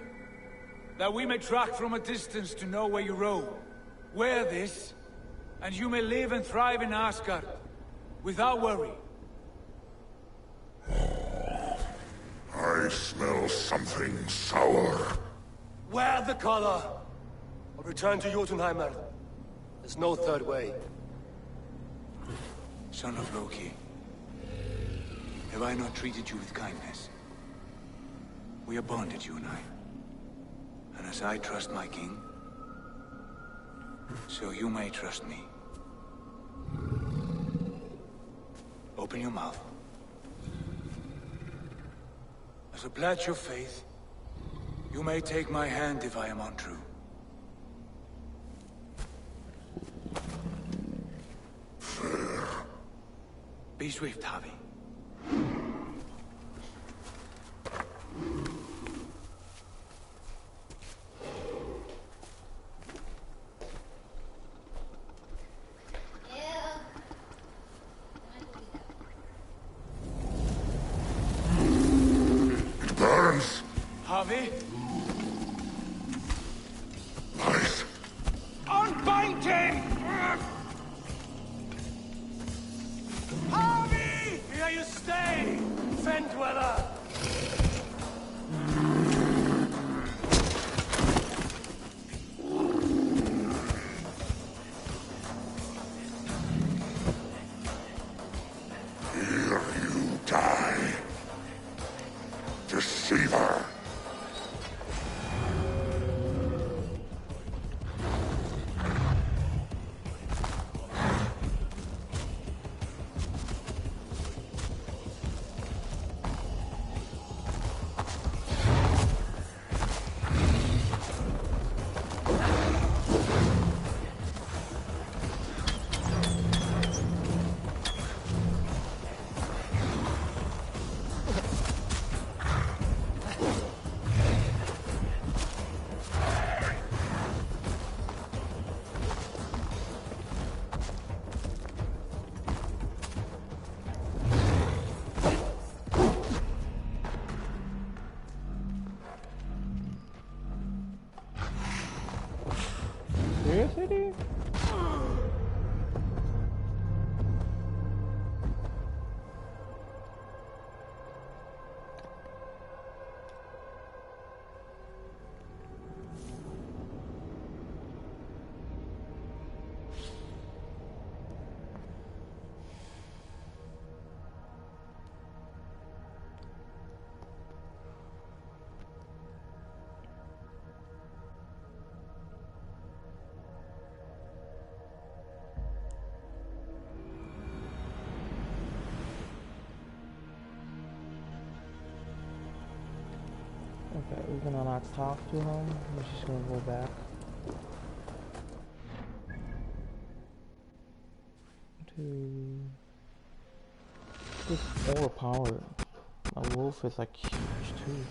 that we may track from a distance to know where you roam. Wear this, and you may live and thrive in Asgard, without worry. I smell something sour. Wear the collar, or return to Jotunheimer. There's no third way. Son of Loki, have I not treated you with kindness? We are bonded, you and I. And as I trust my king, so you may trust me. Open your mouth. As a pledge of faith, you may take my hand if I am untrue. Fair. Be swift, Javi. Burns. Harvey? Nice. Unbind him! Harvey! Here you stay, Fen Dweller! Here you die. Deceiver. Okay, we're gonna not talk to him. We're just gonna go back to this overpowered. A wolf is like huge too.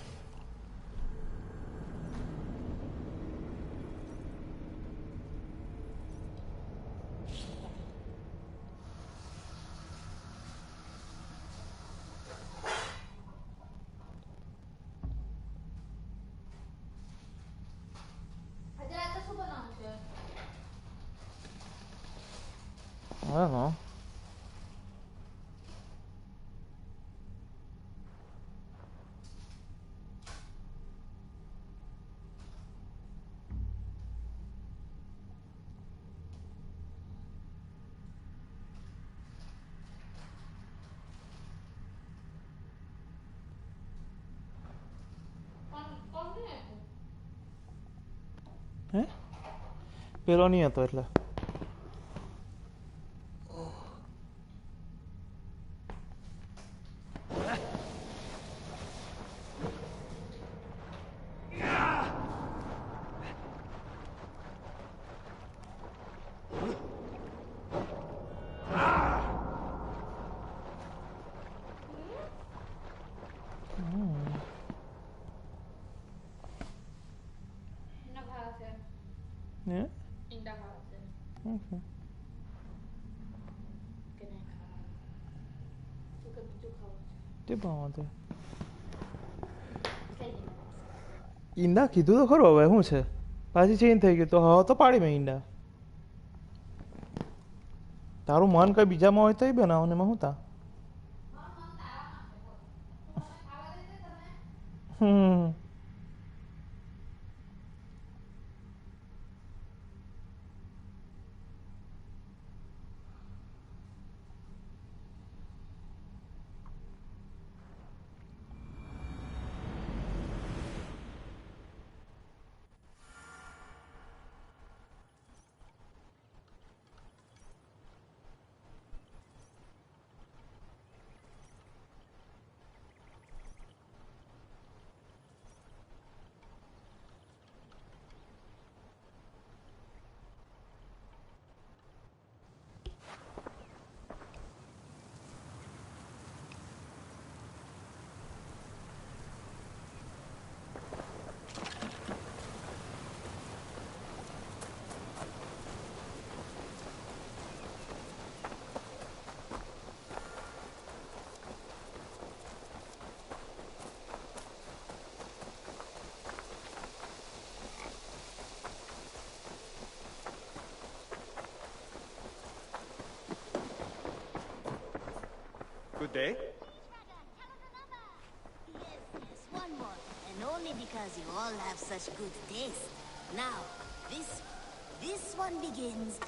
I don't know. પેલો નહીં હતો એટલે Yeah? Okay. તે પણ વાંધો ઈંડા કીધું તો ખરું હવે શું છે પાછી ચેન્જ થઈ ગયું તો હવે તો પાડી મેં ઈંડા તારું મન કઈ બીજામાં હોય તો બનાવો ને એમાં શું તા Good day. Yes, one more. And only because you all have such good taste. Now, this one begins.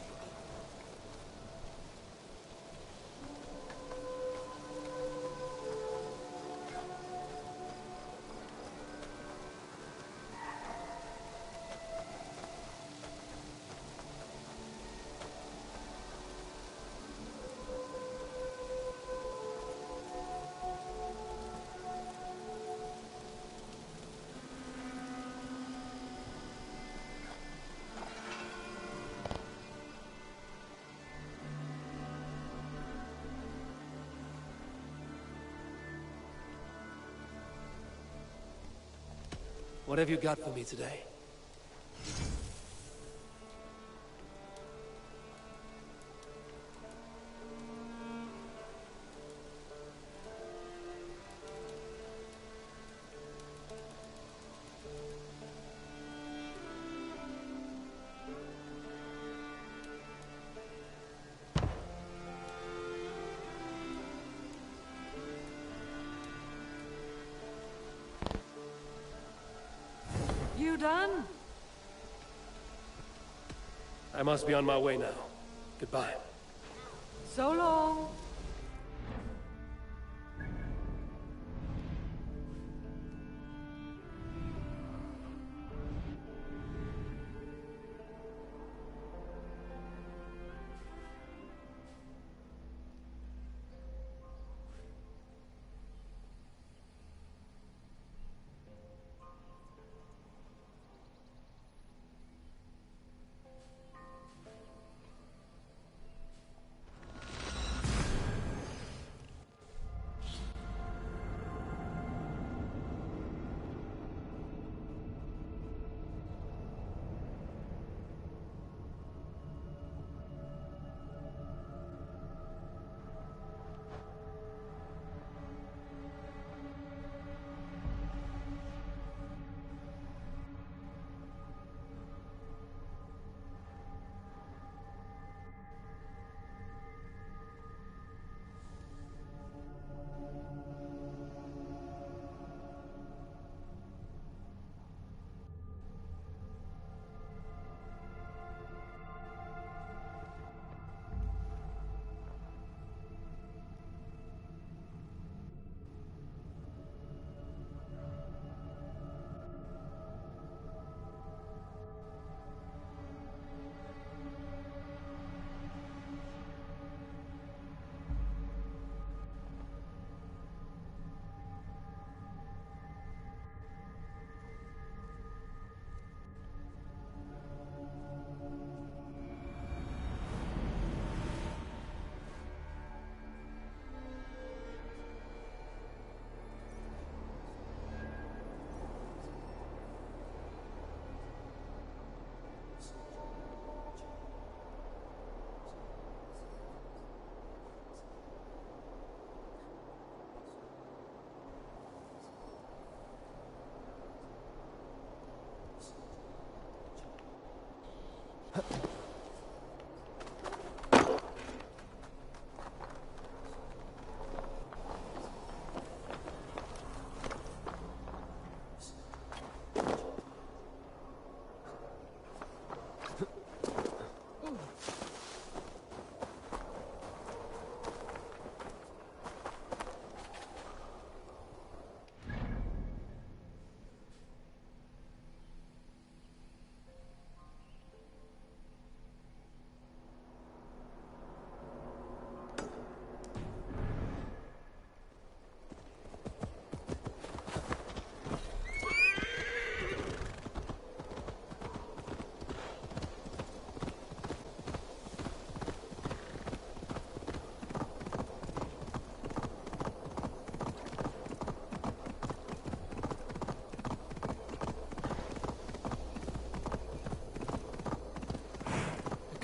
What have you got for me today? You done? I must be on my way now. Goodbye. So long.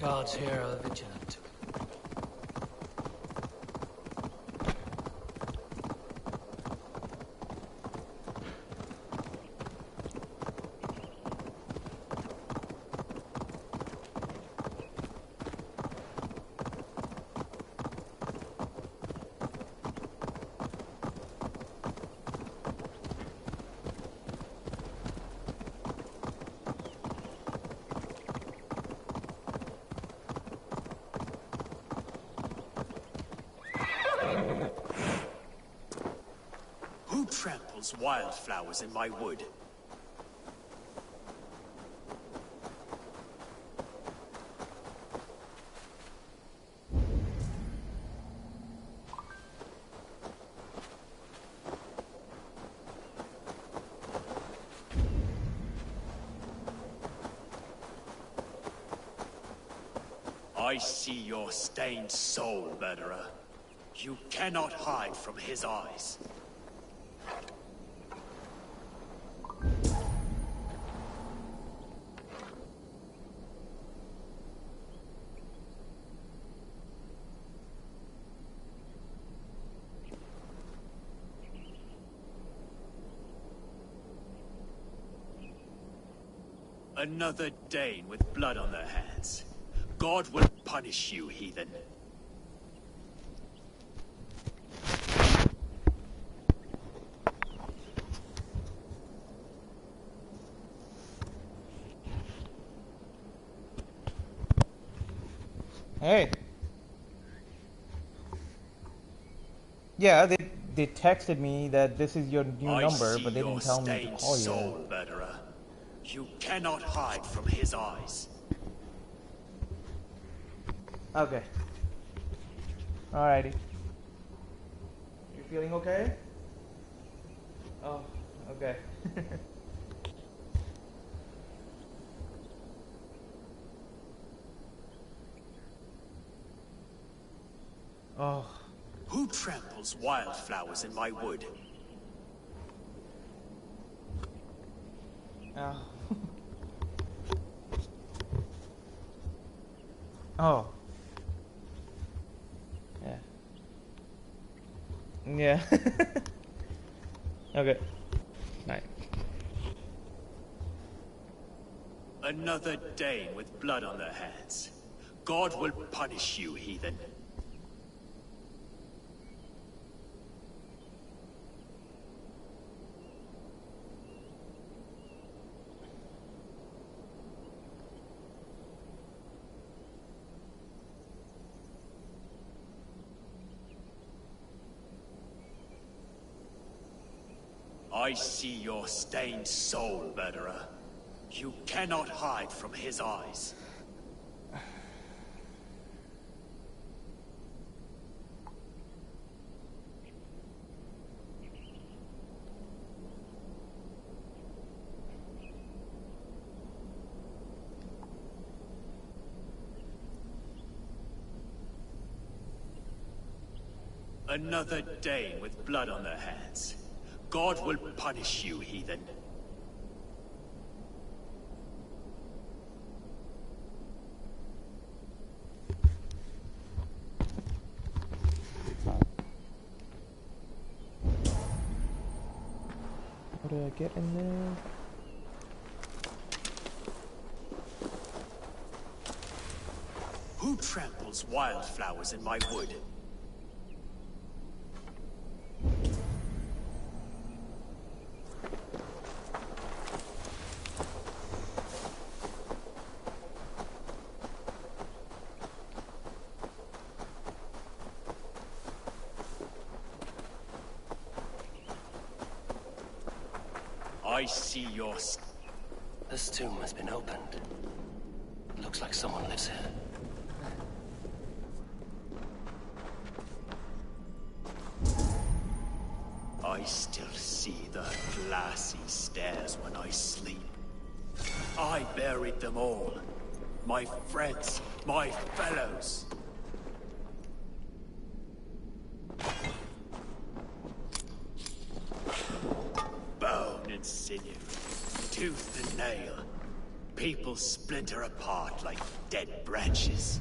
Guards here are vigilant. Who tramples wildflowers in my wood? I see your stained soul, murderer. You cannot hide from his eyes. Another Dane with blood on their hands. God will punish you, heathen. Hey. Yeah, they texted me that this is your new number, but they didn't tell me to call you. Soul, murderer. You cannot hide from his eyes. Okay. Alrighty. You feeling okay? Oh, okay. Oh. Who tramples wildflowers in my wood? Oh. Oh. Yeah. Yeah. Okay. Night. Another Dane with blood on their hands. God will punish you, heathen. I see your stained soul, murderer. You cannot hide from his eyes. Another Dane with blood on their hands. God will punish you, heathen. What do I get in there? Who tramples wildflowers in my wood? I see your... This tomb has been opened. Looks like someone lives here. I still see the glassy stairs when I sleep. I buried them all. My friends, my fellows. Bone and sinew, tooth and nail. People will splinter apart like dead branches.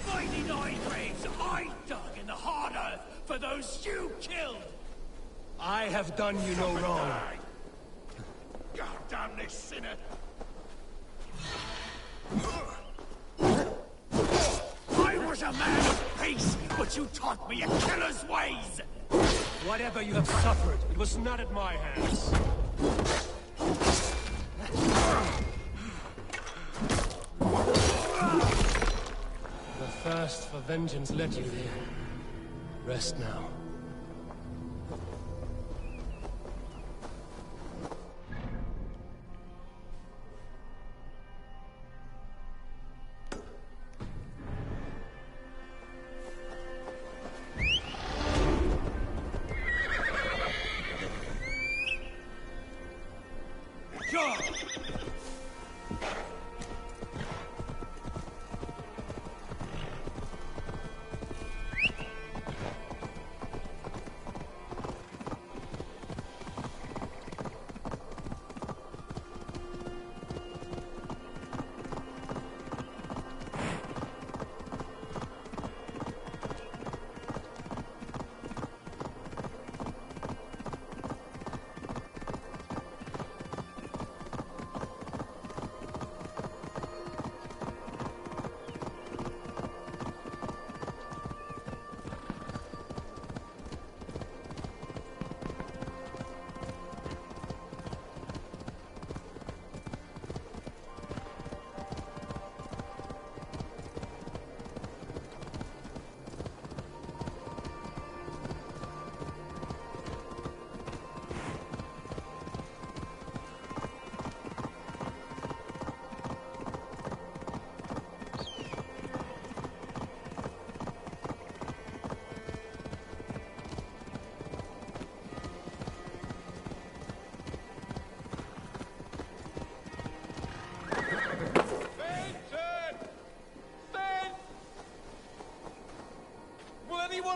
Mighty graves I dug in the hard earth for those you killed! I have done you no wrong. God damn this sinner! I was a man of peace, but you taught me a killer's ways! Whatever you have suffered, it was not at my hands. The thirst for vengeance led you here. Rest now.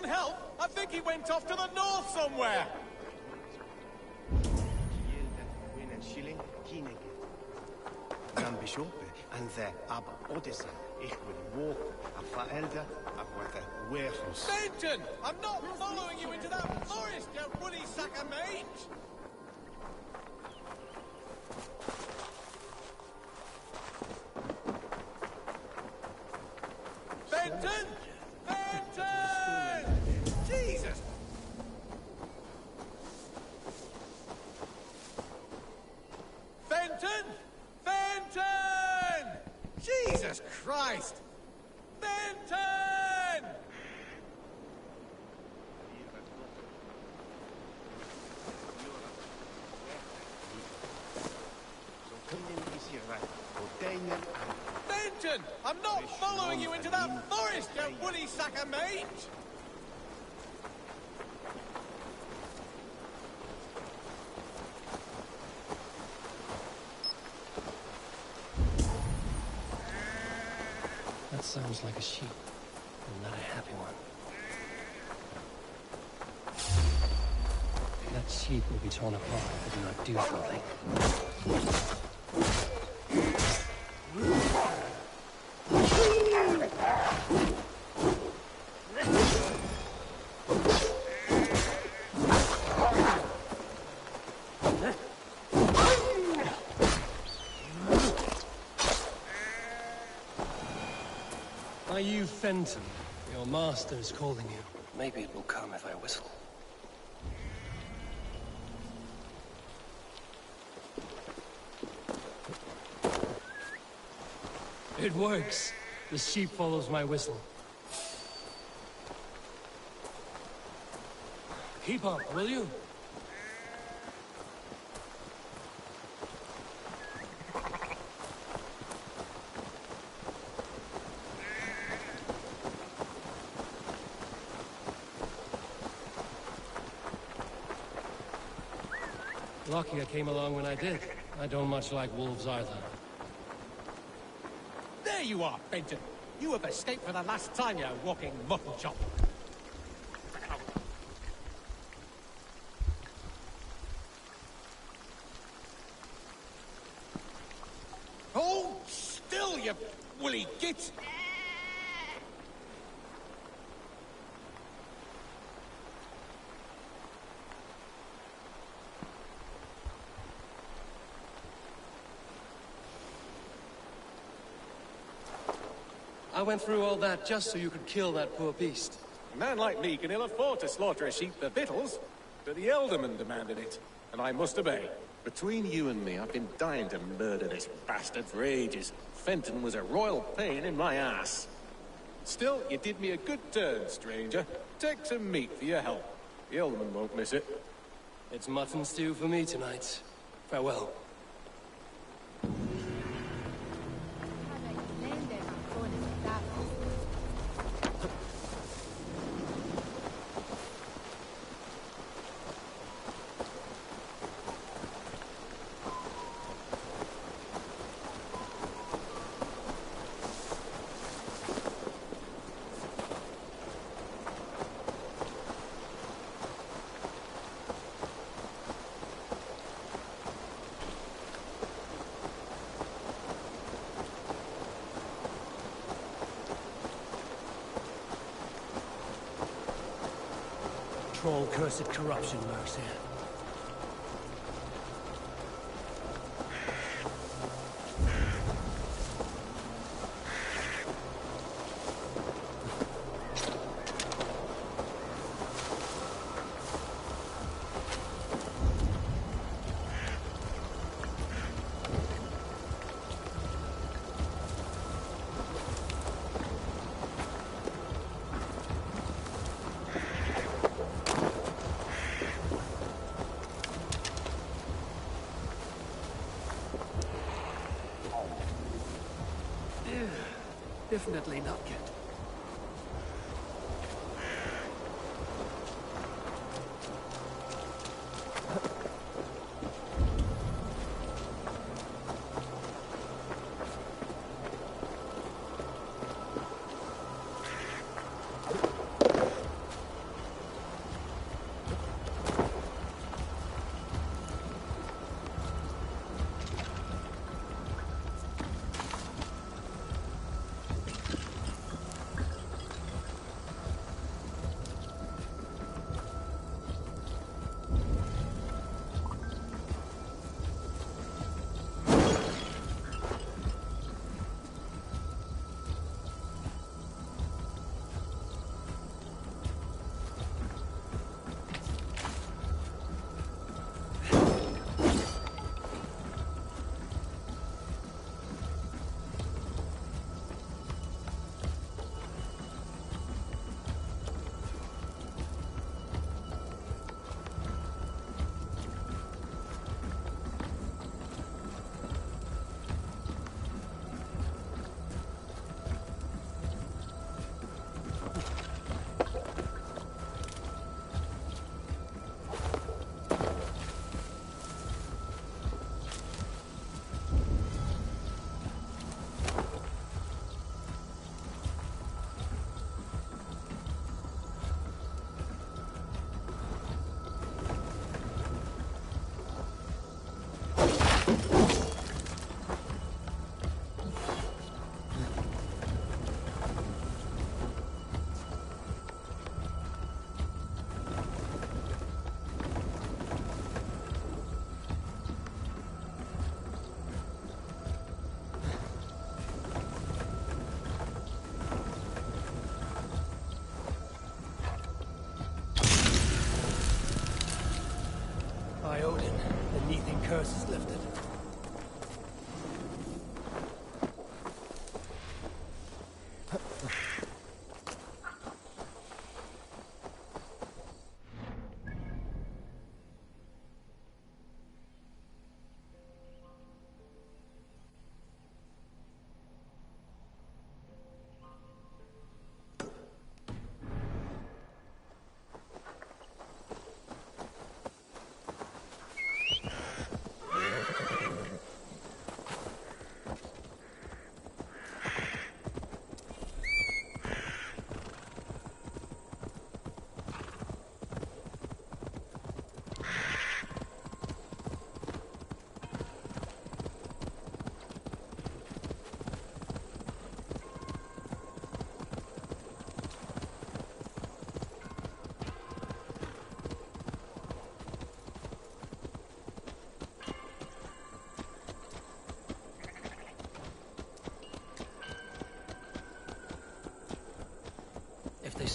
Help! I think he went off to the north somewhere! Benton! I'm not following you into that forest, you woolly sack of mate! Benton! Benton! Jesus! Benton! Benton! Jesus Christ! Benton! Benton! I'm not following you into that forest, you woolly sack of mate! That sounds like a sheep, and not a happy one. That sheep will be torn apart if I do not do something. Are you Fenton? Your master is calling you. Maybe it will come if I whistle. It works. The sheep follows my whistle. Keep up, will you? Lucky I came along when I did. I don't much like wolves either. There you are, Benton. You have escaped for the last time, you walking mutton chop. you woolly git! I went through all that just so you could kill that poor beast. A man like me can ill afford to slaughter a sheep for victuals, but the Elderman demanded it, and I must obey. Between you and me, I've been dying to murder this bastard for ages. Fenton was a royal pain in my ass. Still, you did me a good turn, stranger. Take some meat for your help. The Elderman won't miss it. It's mutton stew for me tonight. Farewell. Troll cursed corruption lurks here. Definitely not good.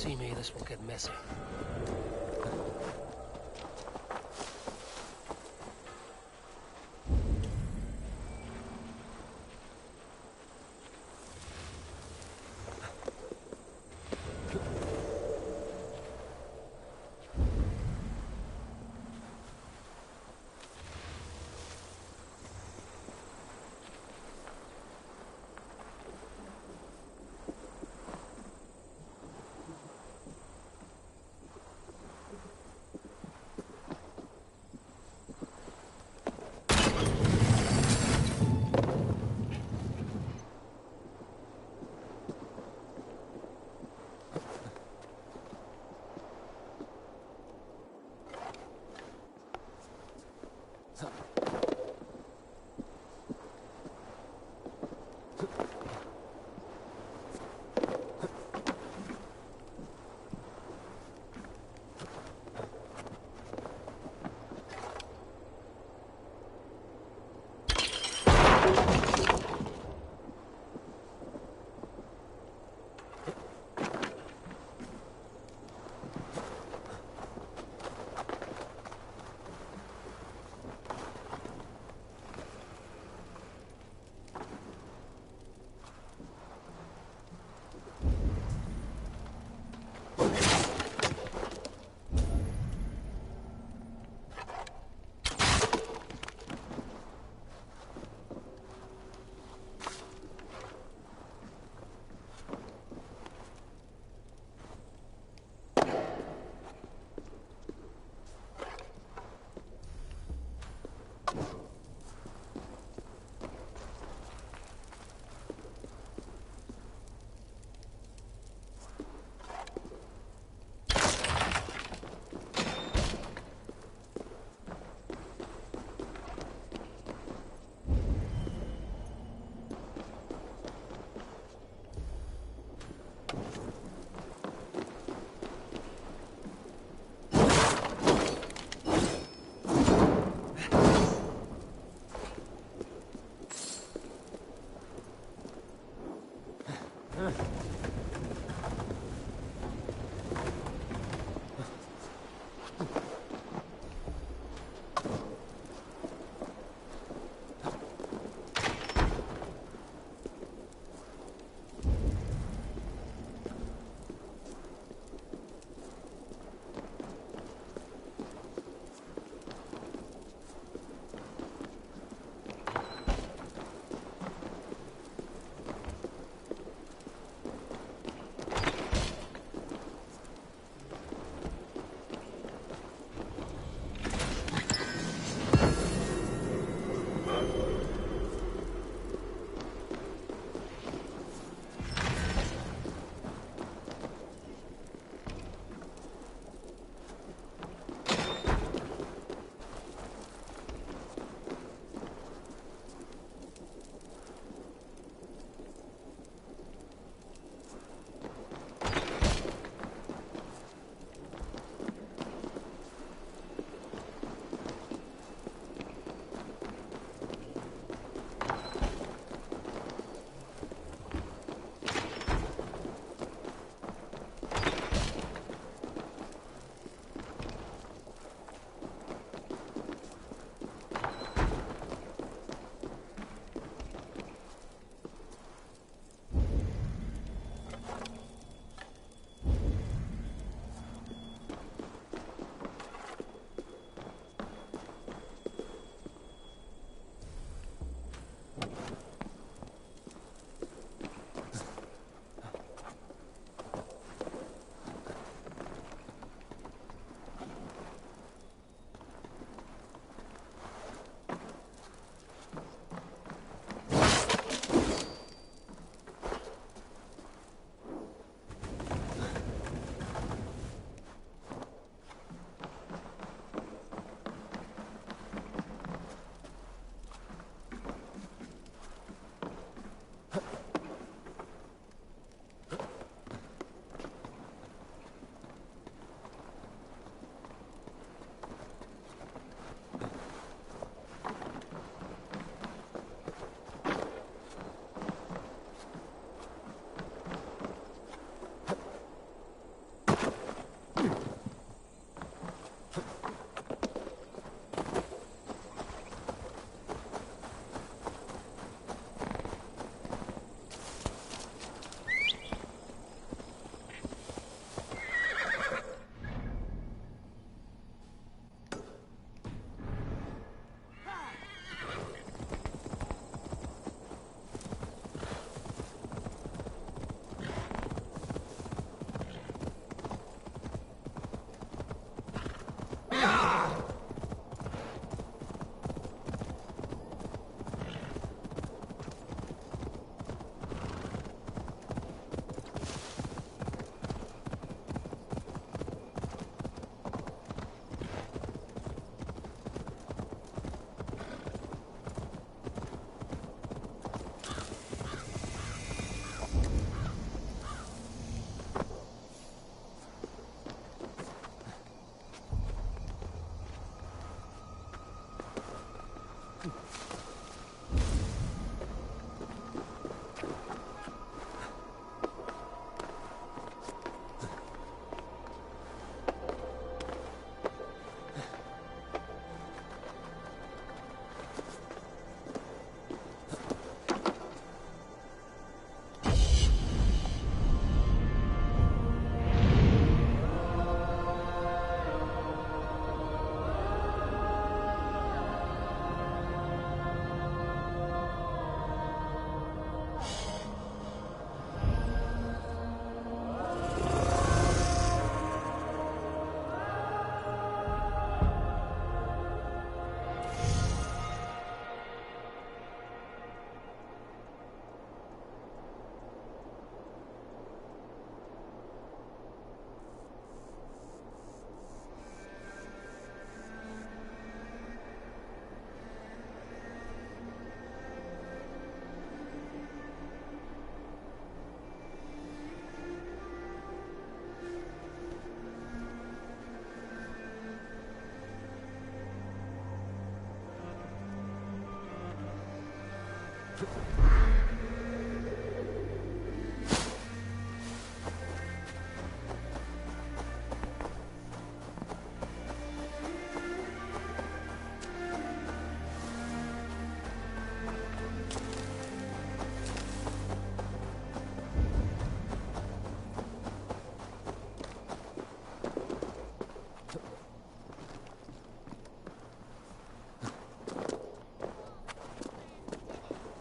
see me, this will get messy.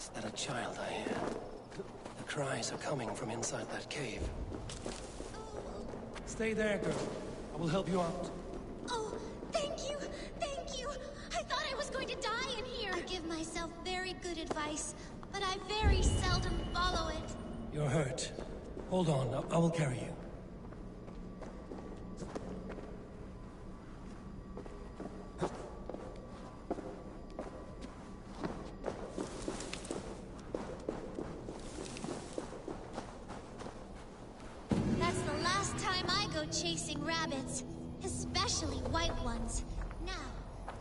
Is that a child I hear? The cries are coming from inside that cave. Stay there, girl. I will help you out. Oh, thank you! Thank you! I thought I was going to die in here! I give myself very good advice, but I very seldom follow it. You're hurt. Hold on, I will carry you. That's the last time I go chasing rabbits, especially white ones. Now,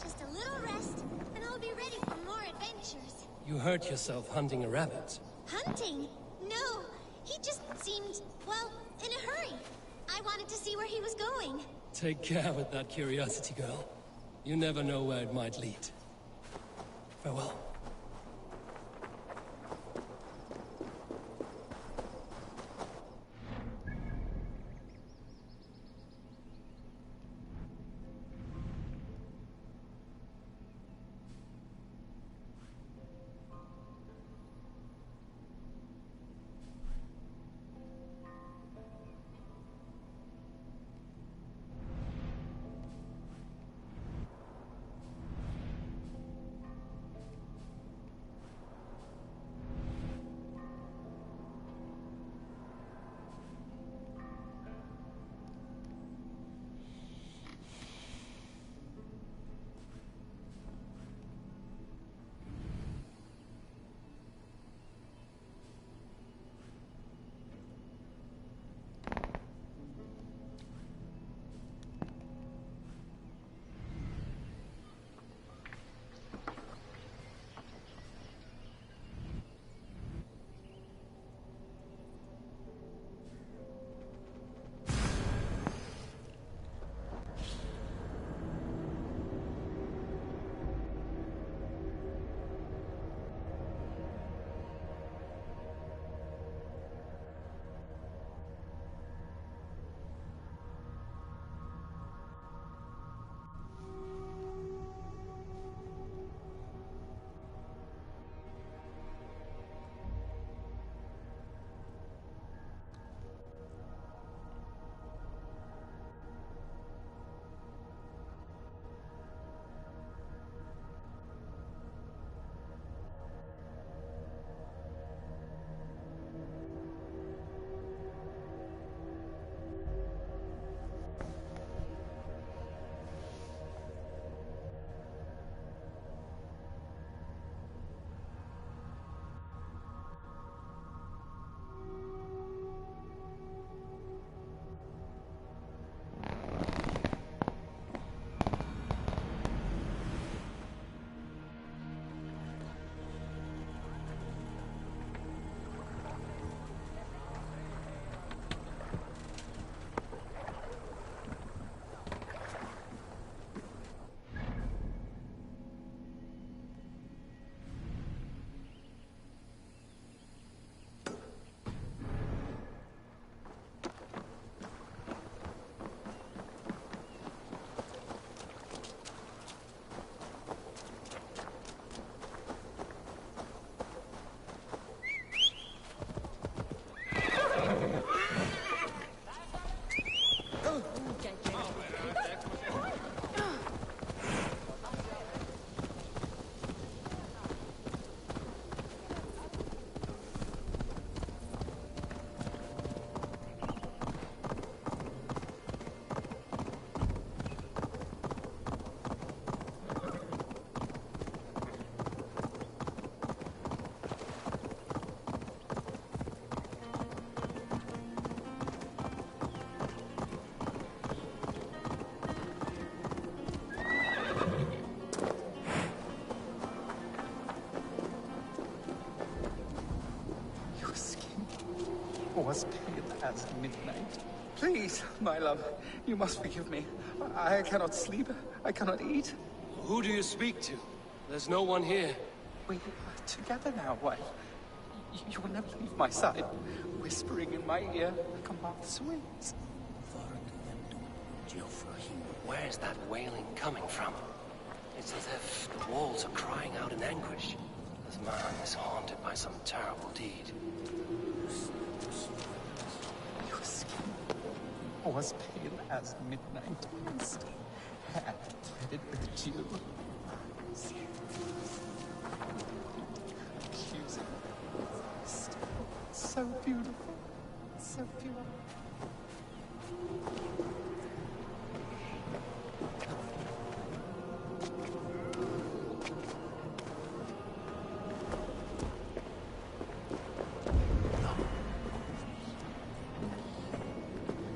just a little rest, and I'll be ready for more adventures. You hurt yourself hunting a rabbit. Hunting? No, he just seemed, well, in a hurry. I wanted to see where he was going. Take care with that curiosity, girl. You never know where it might lead. Farewell. Was pale as midnight. Please, my love, you must forgive me. I cannot sleep. I cannot eat. Who do you speak to? There's no one here. We are together now, wife. You will never leave my side, whispering in my ear like a moth's wings. Where's that wailing coming from? It's as if the walls are crying out in anguish. This man is haunted by some terrible deed. Your skin was pale as midnight mist, hair threaded with dew. Accusing. So beautiful, so pure.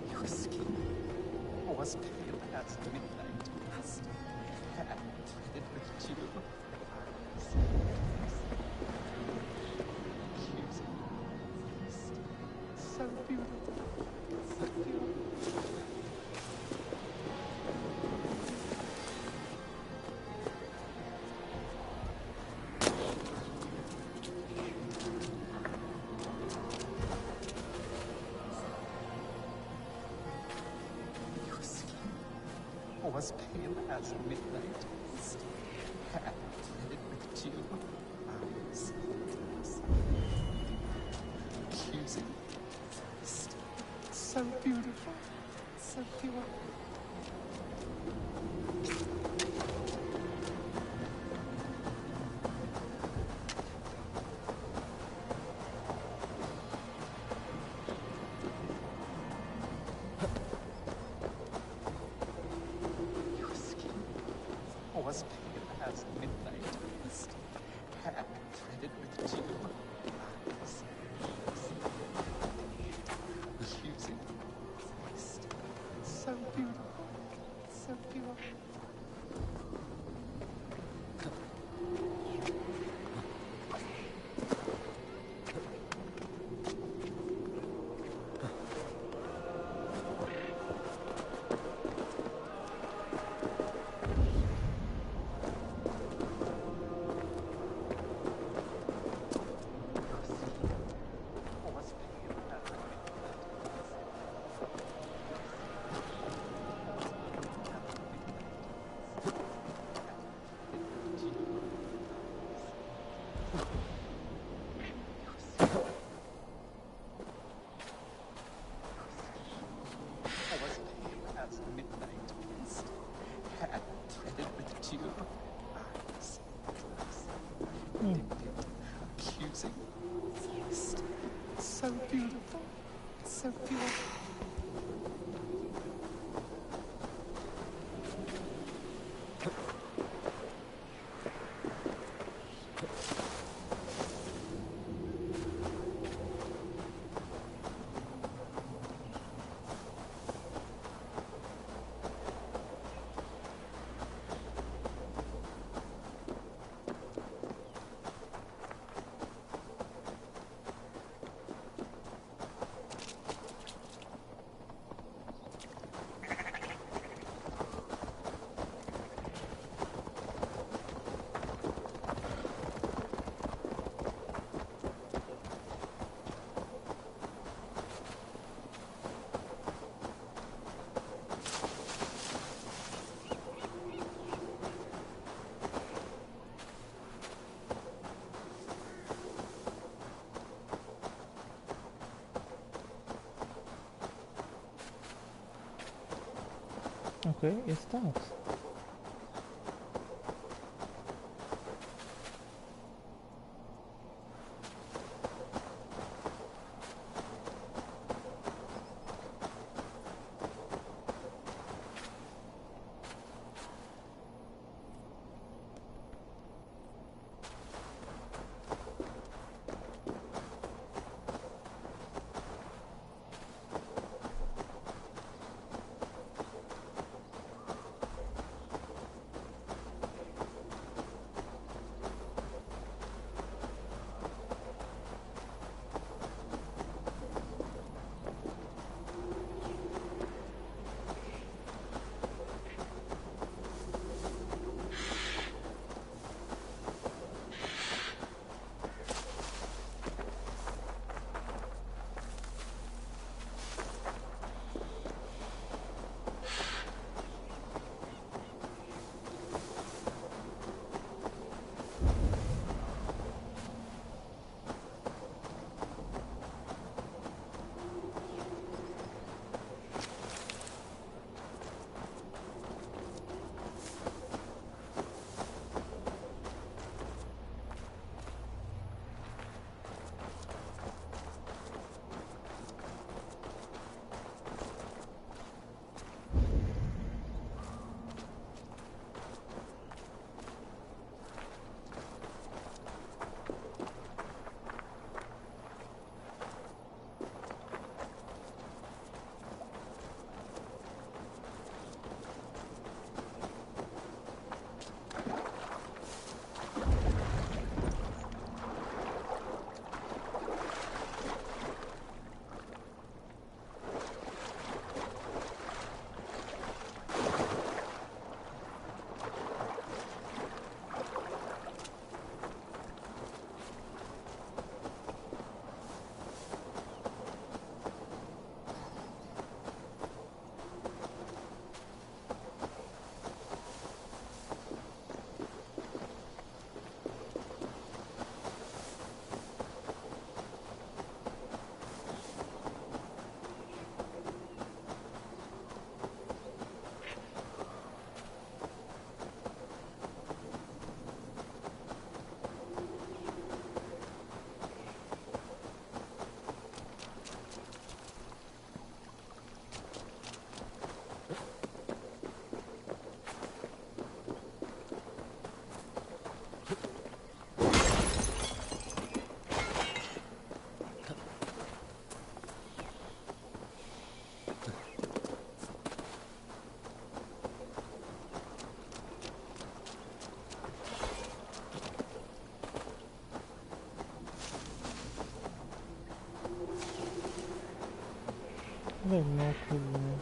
Your skin was pale as midnight mist, hair threaded with dew. So beautiful, so pure. Your skin was pale as midnight mist, hair threaded with dew. Eyes accusing. So beautiful, so pure. Your skin was pale as midnight mist, hair threaded with dew. Eyes accusing. So beautiful, so pure. Was pale as midnight mist, hair threaded with dew. Eyes accusing. So beautiful, so pure. Okay, it stops. I have no clue, man.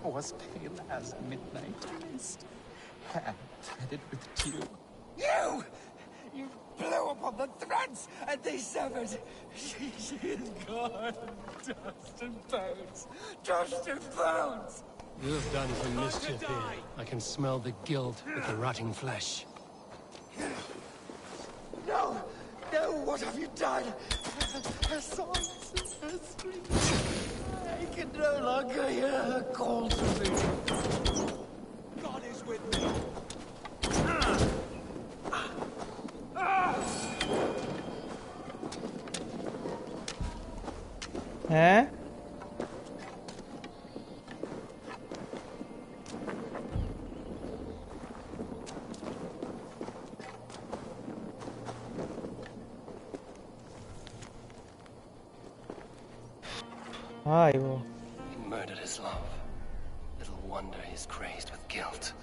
Was pale as midnight mist, hand threaded with dew. You blew upon the threads, and they severed. She is gone. Dust and bones. Dust and bones. You have done some mischief here. I can smell the guilt with the rotting flesh. No! No, what have you done? Her songs, her screams. I can no longer hear her call to me. God is with me. Eh? Aivo. He murdered his love. Little wonder he's crazed with guilt.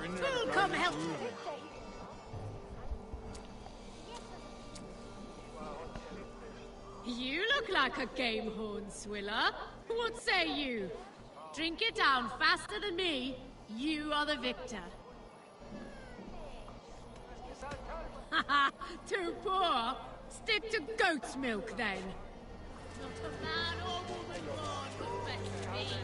Who'll come help? You look like a game horn swiller. What say you? Drink it down faster than me. You are the victor. Haha, too poor. Stick to goat's milk then. Not a man or woman born with better speed.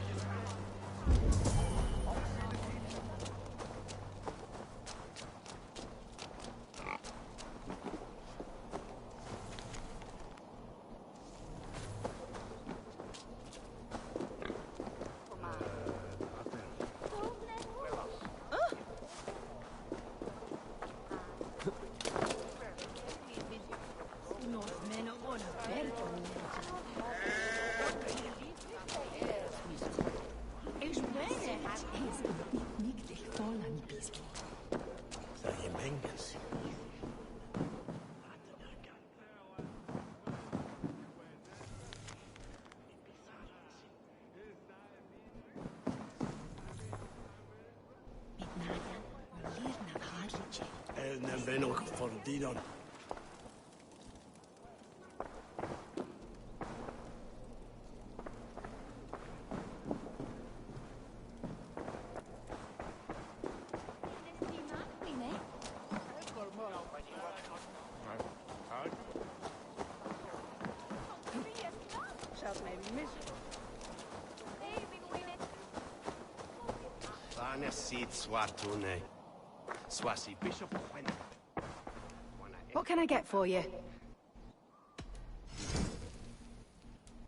What can I get for you?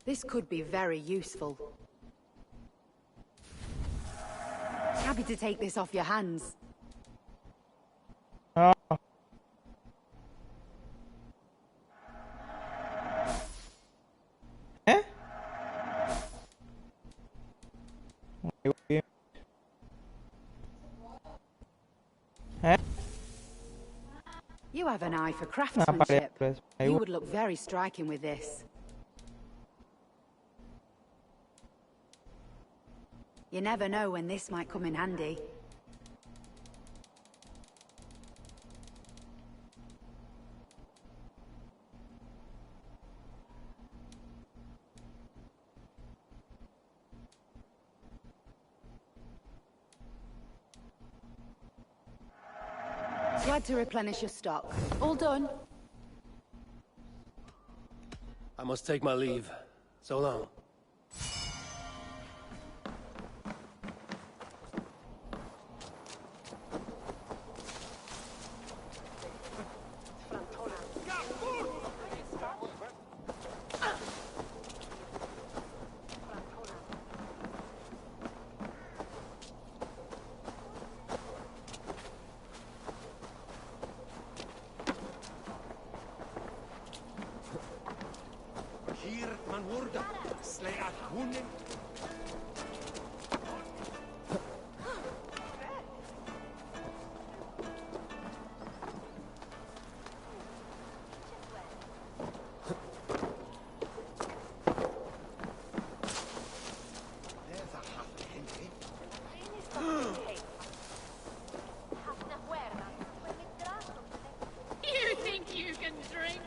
This could be very useful. Happy to take this off your hands. You have an eye for craftsmanship. You would look very striking with this. You never know when this might come in handy. Glad to replenish your stock. All done? I must take my leave. So long. You think you can drink?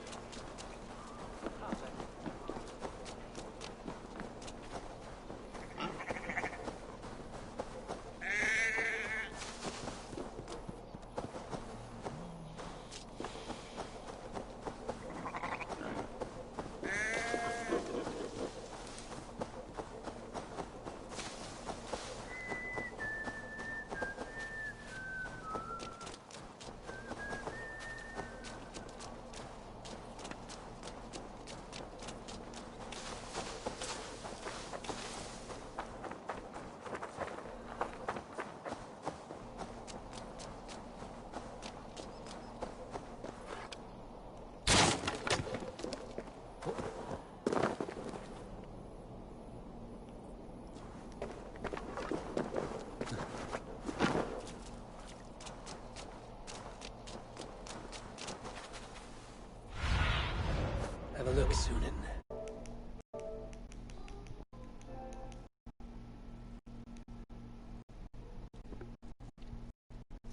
Have a look, Sunan.